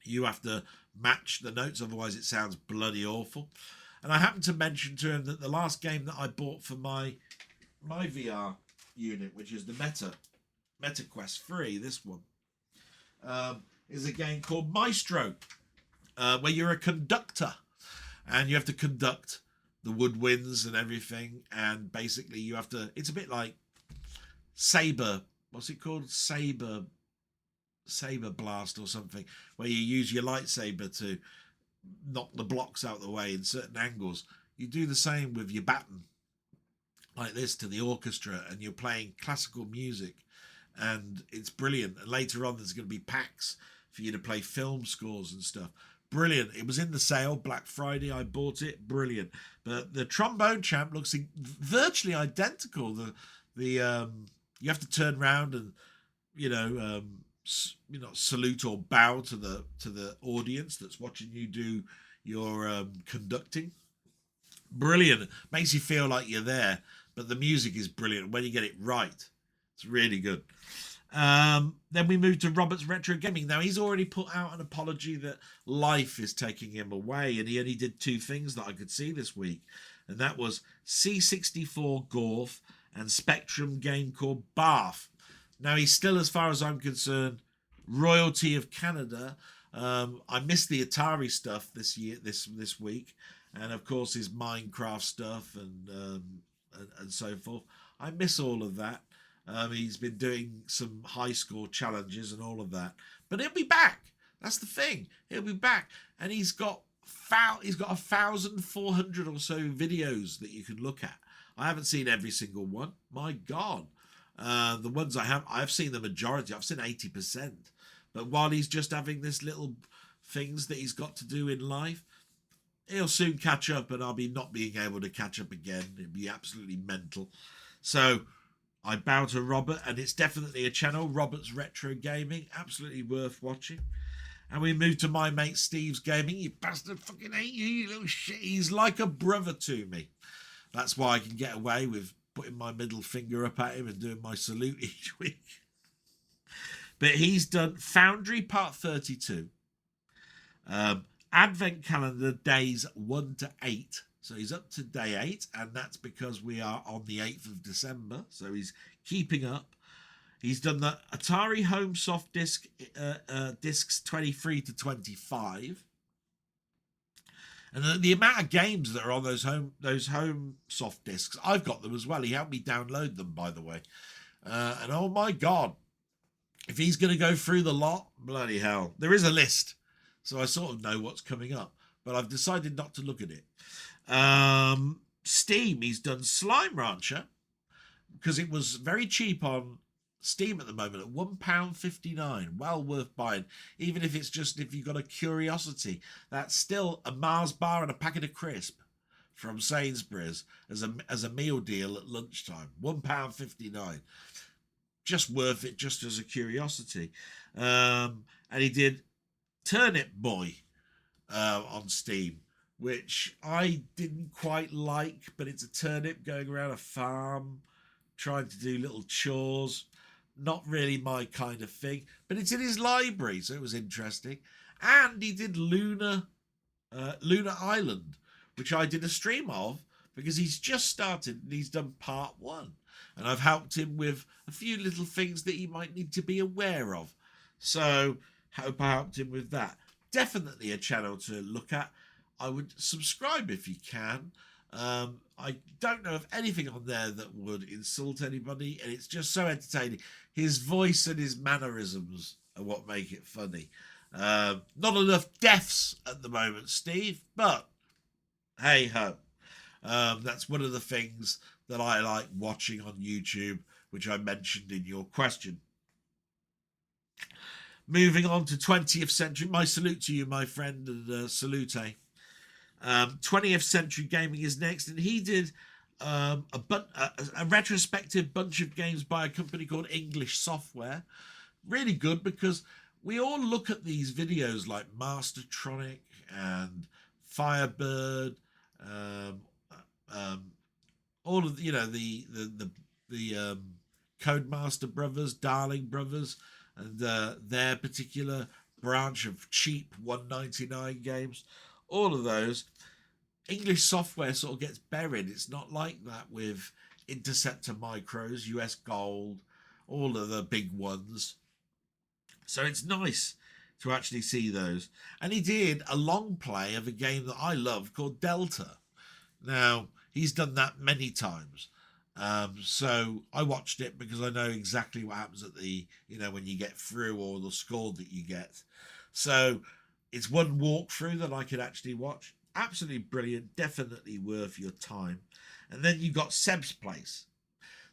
You have to match the notes, otherwise it sounds bloody awful. And I happened to mention to him that the last game that I bought for my VR unit, which is the MetaQuest 3, this one, is a game called Maestro, where you're a conductor and you have to conduct the woodwinds and everything. And basically you have to, it's a bit like Saber, what's it called? Saber Blast or something, where you use your lightsaber to knock the blocks out the way in certain angles. You do the same with your baton, like this, to the orchestra, and you're playing classical music, and it's brilliant. And later on there's going to be packs for you to play film scores and stuff. Brilliant. It was in the sale Black Friday. I bought it. Brilliant. But the trombone champ looks virtually identical. You have to turn around and salute or bow to the audience that's watching you do your conducting. Brilliant. Makes you feel like you're there, but the music is brilliant when you get it right. It's really good. Then we move to Robert's Retro Gaming. Now, he's already put out an apology that life is taking him away, and he only did 2 things that I could see this week, and that was C64 Gorf and Spectrum game called Bath. Now, he's still, as far as I'm concerned, royalty of Canada. I missed the Atari stuff this week, and of course his Minecraft stuff and so forth. I miss all of that. He's been doing some high score challenges and all of that, but he'll be back. That's the thing. He'll be back, and he's got 1,400 or so videos that you can look at. I haven't seen every single one. My God. The ones I've seen the majority. I've seen 80%. But while he's just having this little things that he's got to do in life, he'll soon catch up, and I'll be not being able to catch up again. It'd be absolutely mental. So I bow to Robert, and it's definitely a channel, Robert's Retro Gaming. Absolutely worth watching. And we move to my mate Steve's Gaming. You bastard, fucking hate you, you little shit. He's like a brother to me. That's why I can get away with putting my middle finger up at him and doing my salute each week. But he's done Foundry Part 32, Advent Calendar days 1 to 8. So he's up to day 8, and that's because we are on the 8th of December. So he's keeping up. He's done the Atari Home Soft Disc discs 23 to 25. And the amount of games that are on those home soft discs, I've got them as well. He helped me download them, by the way. And oh my God, if he's going to go through the lot, bloody hell. There is a list, so I sort of know what's coming up, but I've decided not to look at it. Steam, he's done Slime Rancher, because it was very cheap on Steam at the moment at £1.59. Well worth buying, even if it's just if you've got a curiosity. That's still a Mars bar and a packet of crisp from Sainsbury's as a meal deal at lunchtime. £1.59. Just worth it, just as a curiosity. And he did Turnip Boy on Steam, which I didn't quite like, but it's a turnip going around a farm trying to do little chores. Not really my kind of thing, but it's in his library, so it was interesting. And he did Lunar Island, which I did a stream of, because he's just started and he's done part 1. And I've helped him with a few little things that he might need to be aware of. So, hope I helped him with that. Definitely a channel to look at. I would subscribe if you can. I don't know of anything on there that would insult anybody, and it's just so entertaining. His voice and his mannerisms are what make it funny. Not enough deaths at the moment, Steve, but hey ho. That's one of the things that I like watching on YouTube, which I mentioned in your question. Moving on to 20th century. My salute to you, my friend, and salute. 20th Century Gaming is next, and he did a retrospective bunch of games by a company called English Software. Really good, because we all look at these videos like Mastertronic and Firebird, all of the Codemaster brothers, Darling brothers, and their particular branch of cheap 1.99 games. All of those. English software sort of gets buried. It's not like that with Interceptor Micros, US Gold, all of the big ones. So it's nice to actually see those. And he did a long play of a game that I love called Delta. Now, he's done that many times. So I watched it because I know exactly what happens at the, when you get through, or the score that you get. So it's one walkthrough that I could actually watch. Absolutely brilliant. Definitely worth your time. And then you got Seb's Place.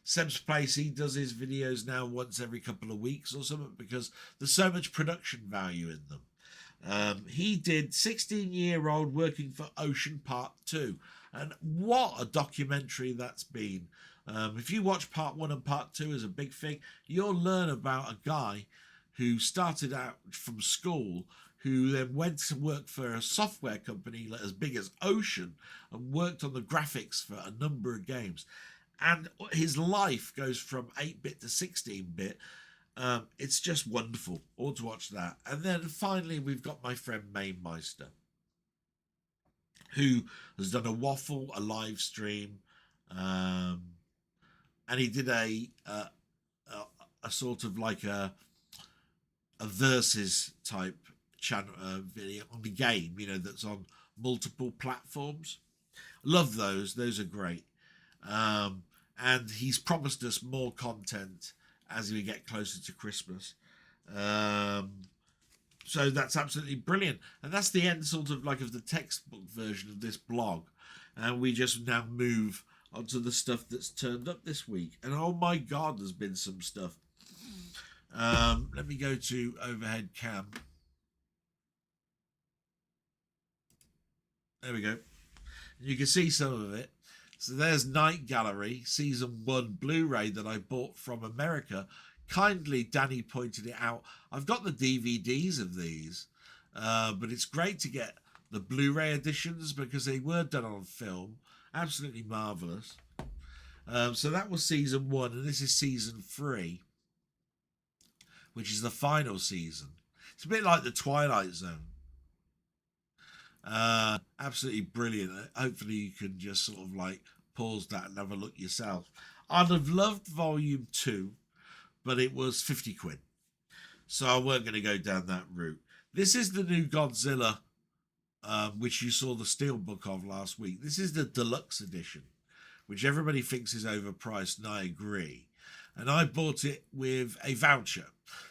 Seb's Place, he does his videos now once every couple of weeks or something because there's so much production value in them. He did 16-year-old working for Ocean Part 2. And what a documentary that's been. If you watch Part 1 and Part 2 as a big thing, you'll learn about a guy who started out from school, who then went to work for a software company as big as Ocean and worked on the graphics for a number of games. And his life goes from 8-bit to 16-bit. It's just wonderful. All to watch that. And then finally, we've got my friend Mamemeister, who has done a waffle, a live stream, and he did a sort of like a versus type channel video on the game, that's on multiple platforms. Love those. Those are great. And he's promised us more content as we get closer to Christmas. So that's absolutely brilliant. And that's the end sort of like of the textbook version of this blog. And we just now move onto the stuff that's turned up this week. And oh my God, there's been some stuff. Let me go to overhead cam. There we go. You can see some of it. So there's Night Gallery, Season 1 Blu-ray that I bought from America. Kindly, Danny pointed it out. I've got the DVDs of these, but it's great to get the Blu-ray editions because they were done on film. Absolutely marvellous. So that was Season 1, and this is Season 3, which is the final season. It's a bit like the Twilight Zone. Absolutely brilliant. Hopefully you can just sort of like pause that and have a look yourself. I'd have loved Volume 2, but it was 50 quid. So I weren't going to go down that route. This is the new Godzilla, which you saw the steelbook of last week. This is the deluxe edition, which everybody thinks is overpriced, and I agree. And I bought it with a voucher.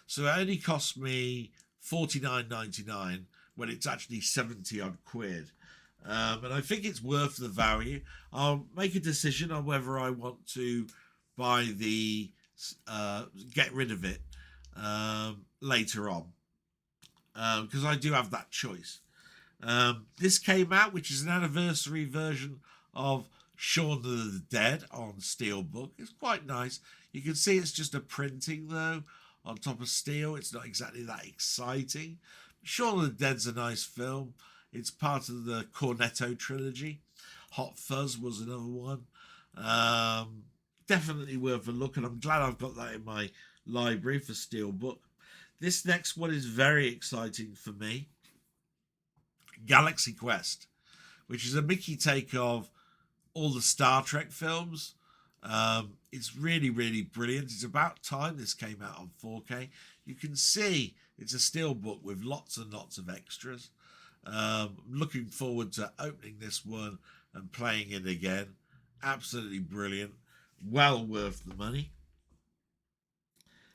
So it only cost me $49.99 when it's actually 70 odd quid. And I think it's worth the value. I'll make a decision on whether I want to buy the get rid of it later on, because I do have that choice. This came out, which is an anniversary version of Shaun of the Dead on steelbook. It's quite nice. You can see it's just a printing though on top of steel. It's not exactly that exciting. Shaun of the Dead's a nice film. It's part of the Cornetto trilogy. Hot Fuzz was another one. Definitely worth a look, and I'm glad I've got that in my library for steelbook. This next one is very exciting for me. Galaxy Quest, which is a Mickey take of all the Star Trek films. It's really, really brilliant. It's about time this came out on 4K. You can see it's a steelbook with lots and lots of extras. Looking forward to opening this one and playing it again. Absolutely brilliant. Well worth the money.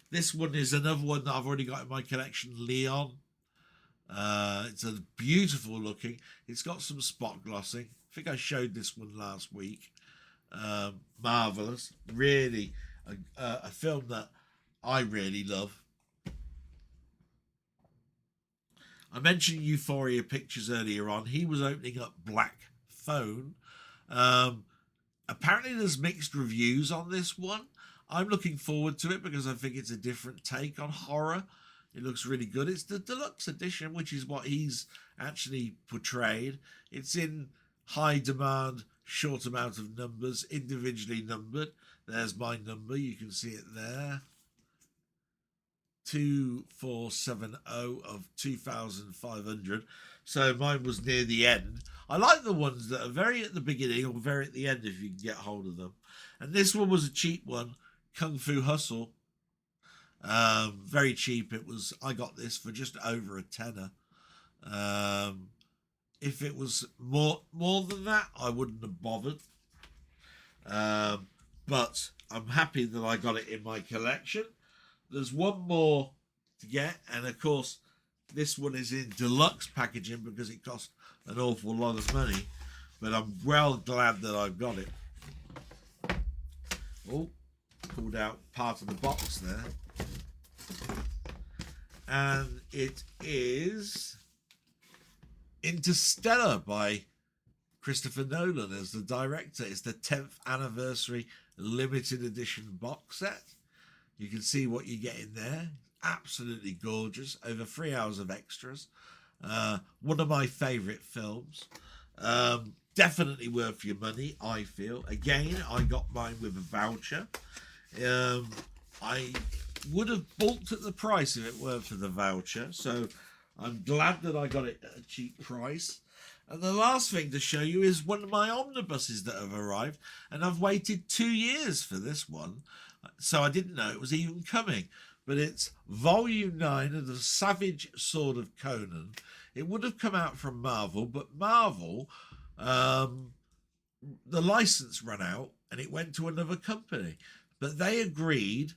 This one is another one that I've already got in my collection, Leon. It's a beautiful looking. It's got some spot glossing. I think I showed this one last week. Marvellous. Really a film that I really love. I mentioned Euphoria Pictures earlier on. He was opening up Black Phone. Apparently there's mixed reviews on this one. I'm looking forward to it because I think it's a different take on horror. It looks really good. It's the deluxe edition, which is what he's actually portrayed. It's in high demand, short amount of numbers, individually numbered. There's my number. You can see it there. 2470 of 2500. So mine was near the end. I like the ones that are very at the beginning or very at the end if you can get hold of them. And this one was a cheap one, Kung Fu Hustle. Very cheap. I got this for just over a tenner. If it was more than that, I wouldn't have bothered. But I'm happy that I got it in my collection. There's one more to get, and of course, this one is in deluxe packaging because it cost an awful lot of money. But I'm well glad that I've got it. Oh, pulled out part of the box there. And it is Interstellar by Christopher Nolan as the director. It's the 10th anniversary limited edition box set. You can see what you get in there. Absolutely gorgeous. Over 3 hours of extras. One of my favourite films. Definitely worth your money, I feel. Again, I got mine with a voucher. I would have balked at the price if it weren't for the voucher. So I'm glad that I got it at a cheap price. And the last thing to show you is one of my omnibuses that have arrived. And I've waited 2 years for this one. So I didn't know it was even coming. But it's Volume 9 of the Savage Sword of Conan. It would have come out from Marvel, but Marvel, the license ran out and it went to another company. But they agreed,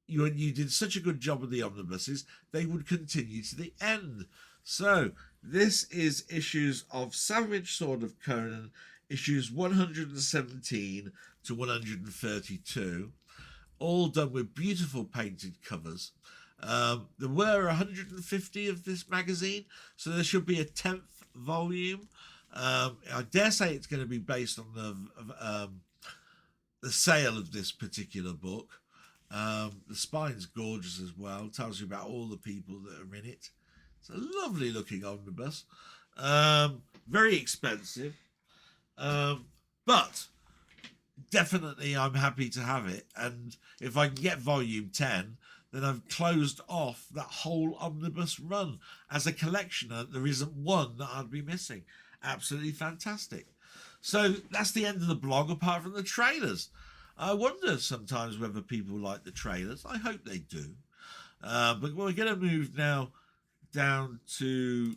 you did such a good job with the omnibuses, they would continue to the end. So this is issues of Savage Sword of Conan, issues 117 to 132. All done with beautiful painted covers. There were 150 of this magazine, so there should be a 10th volume. I dare say it's going to be based on the sale of this particular book. The spine's gorgeous as well. It tells you about all the people that are in it. It's a lovely looking omnibus. Very expensive. But definitely I'm happy to have it, and if I can get volume 10, then I've closed off that whole omnibus run. As a collectioner, there isn't one that I'd be missing. Absolutely fantastic. So that's the end of the blog, apart from the trailers. I wonder sometimes whether people like the trailers. I hope they do. But we're going to move now down to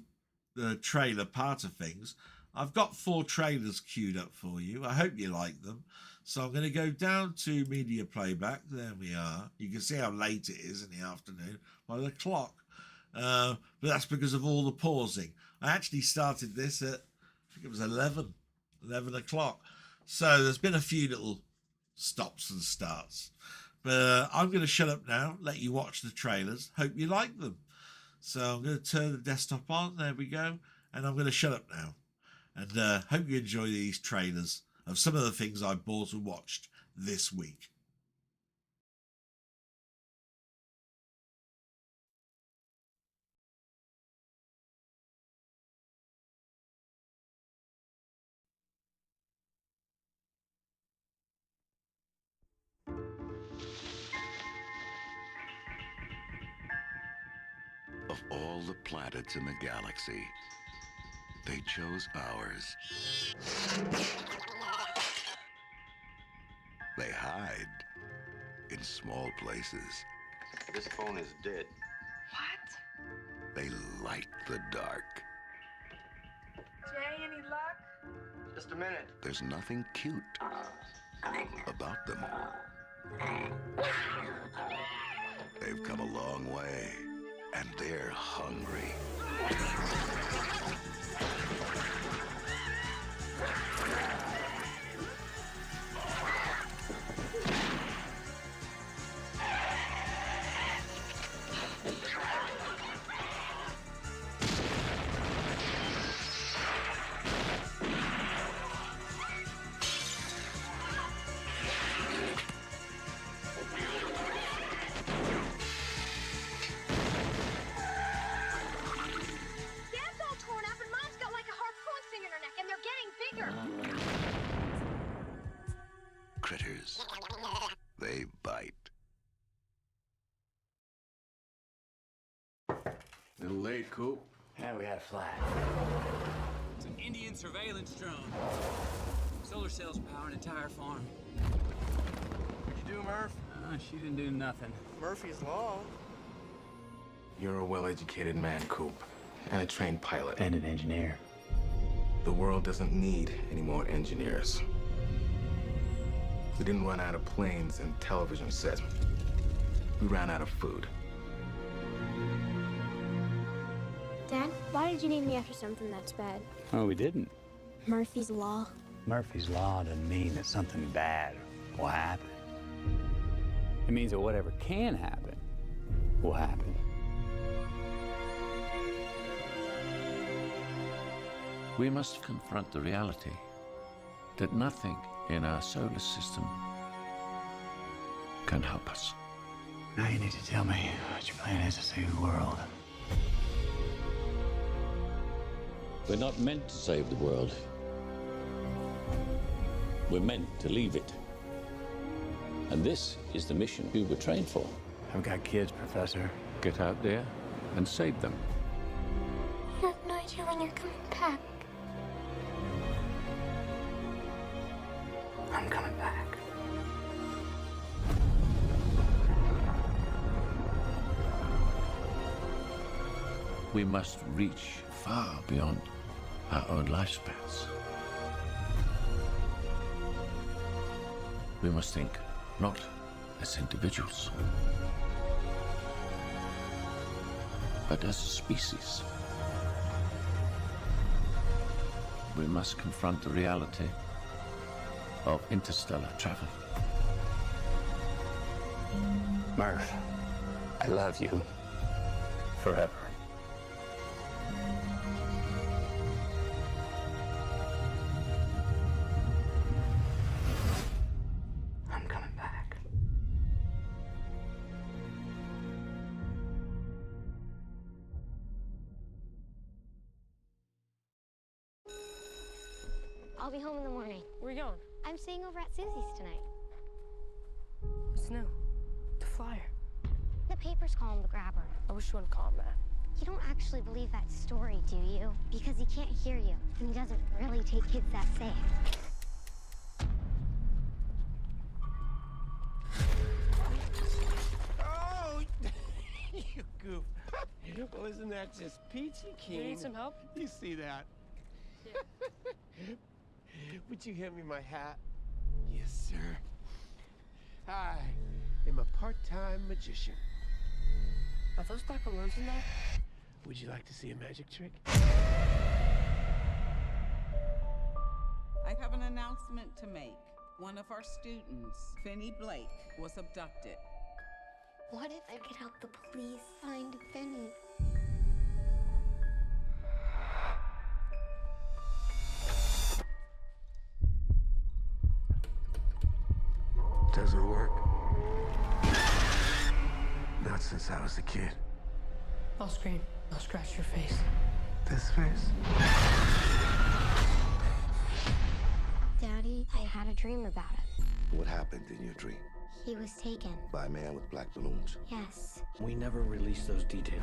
the trailer part of things. I've got 4 trailers queued up for you. I hope you like them. So I'm going to go down to media playback. There we are. You can see how late it is in the afternoon by the clock. But that's because of all the pausing. I actually started this at, I think it was 11 o'clock. So there's been a few little stops and starts. But I'm going to shut up now, let you watch the trailers. Hope you like them. So I'm going to turn the desktop on. There we go. And I'm going to shut up now. And hope you enjoy these trailers of some of the things I bought and watched this week. Of all the planets in the galaxy, they chose ours. They hide in small places. This phone is dead. What? They light the dark. Jay, any luck? Just a minute. There's nothing cute about them. They've come a long way, and they're hungry. Critters. They bite. Coop. And we had a flat. It's an Indian surveillance drone. Solar cells power an entire farm. What'd you do, Murph? She didn't do nothing. Murphy's Law. You're a well-educated man, Coop. And a trained pilot. And an engineer. The world doesn't need any more engineers. We didn't run out of planes and television sets. We ran out of food. Dad, why did you name me after something that's bad? Oh, we didn't. Murphy's Law. Murphy's Law doesn't mean that something bad will happen. It means that whatever can happen will happen. We must confront the reality that nothing in our solar system can help us. Now you need to tell me what your plan is to save the world. We're not meant to save the world. We're meant to leave it. And this is the mission we were trained for. I've got kids, Professor. Get out there and save them. You have no idea when you're coming back. I'm coming back. We must reach far beyond our own lifespans. We must think not as individuals, but as a species. We must confront the reality of interstellar travel. Murph, I love you forever. I'm coming back. I'll be home in the morning. Where you going? I'm staying over at Susie's tonight. What's new? The flyer. The papers call him the grabber. I wish you wouldn't call him that. You don't actually believe that story, do you? Because he can't hear you, and he doesn't really take kids that safe. Oh, you goof. Well, isn't that just peachy keen? You need some help? You see that? Yeah. Would you hand me my hat? Yes, sir. I am a part-time magician. Are those black balloons in there? Would you like to see a magic trick? I have an announcement to make. One of our students, Finney Blake, was abducted. What if I could help the police find Benny? Does it work? Not since I was a kid. I'll scream. I'll scratch your face. This face? Daddy, I had a dream about it. What happened in your dream? He was taken. By a man with black balloons? Yes. We never released those details.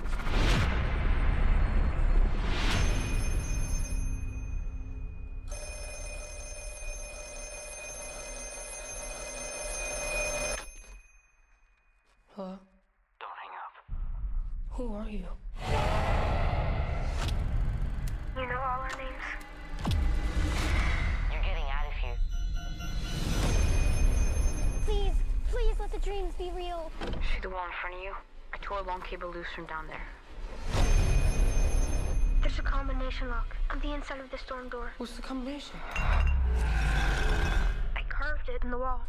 Hello? Don't hang up. Who are you? You know all our names? You're getting out of here. Please, please let the dreams be real. See the wall in front of you? I tore a long cable loose from down there. There's a combination lock on the inside of the storm door. What's the combination? I carved it in the wall.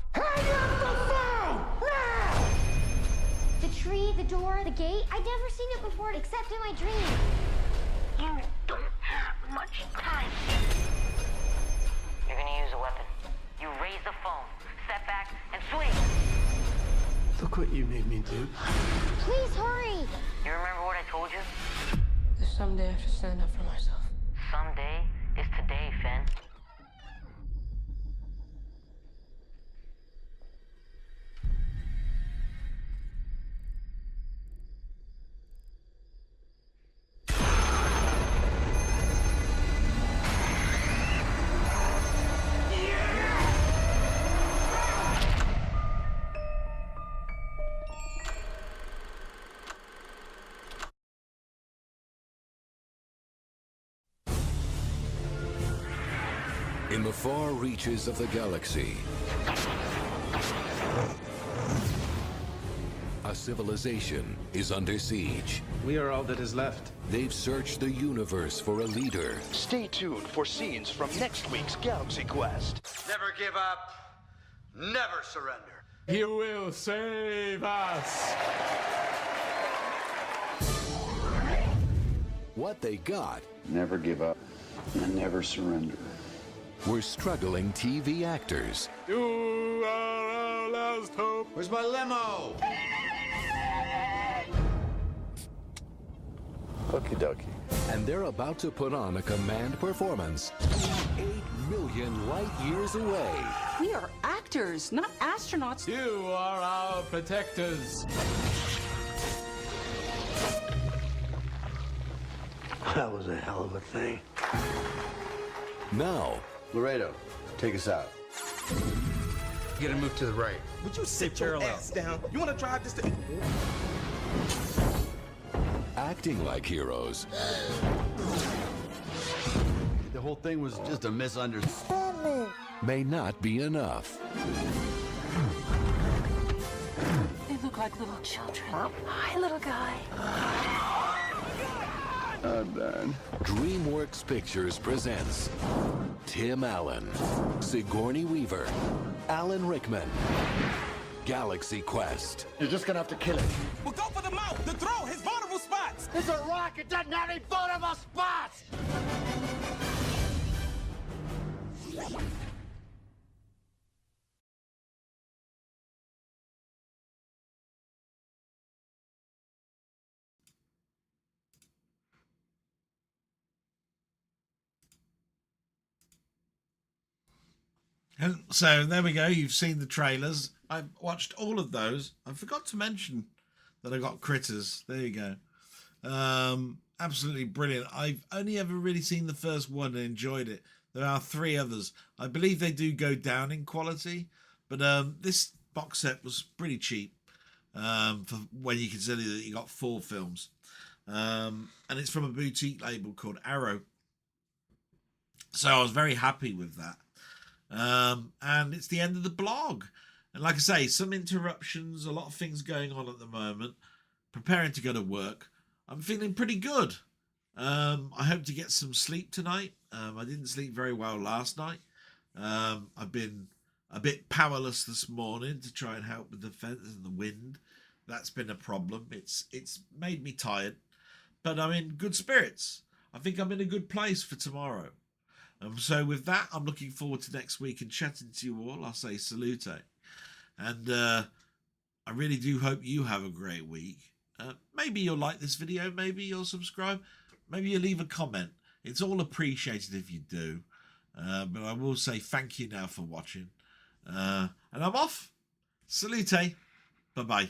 The tree, the door, the gate. I'd never seen it before except in my dreams. You don't have much time. You're gonna use a weapon. You raise the phone, step back, and swing. Look what you made me do. Please hurry. You remember what I told you? There's someday I have to stand up for myself. Someday is today, Finn. In the far reaches of the galaxy, a civilization is under siege. We are all that is left. They've searched the universe for a leader. Stay tuned for scenes from next week's Galaxy Quest. Never give up, never surrender. He will save us. What they got. Never give up and never surrender. Were struggling TV actors. You are our last hope. Where's my limo? Okie dokie. And they're about to put on a command performance 8 million light years away. We are actors, not astronauts. You are our protectors. That was a hell of a thing. Now, Laredo, take us out. You gotta move to the right. Would you sit your ass down? You want to drive this to... acting like heroes. The whole thing was just a misunderstanding. May not be enough. They look like little children. Hi, little guy. DreamWorks Pictures presents Tim Allen, Sigourney Weaver, Alan Rickman, Galaxy Quest. You're just gonna have to kill it. Well, go for the mouth, the throat, his vulnerable spots. It's a rock. It doesn't have any vulnerable spots. And so there we go. You've seen the trailers. I've watched all of those. I forgot to mention that I got Critters. There you go. Absolutely brilliant. I've only ever really seen the first one and enjoyed it. There are 3 others. I believe they do go down in quality, but this box set was pretty cheap for when you consider that you got 4 films. And it's from a boutique label called Arrow. So I was very happy with that. And it's the end of the blog. And like I say, some interruptions, a lot of things going on at the moment. Preparing to go to work. I'm feeling pretty good. I hope to get some sleep tonight. I didn't sleep very well last night. I've been a bit powerless this morning to try and help with the fence and the wind. That's been a problem. It's made me tired. But I'm in good spirits. I think I'm in a good place for tomorrow. So with that, I'm looking forward to next week and chatting to you all. I'll say salute. And I really do hope you have a great week. Maybe you'll like this video. Maybe you'll subscribe. Maybe you'll leave a comment. It's all appreciated if you do. But I will say thank you now for watching. And I'm off. Salute. Bye-bye.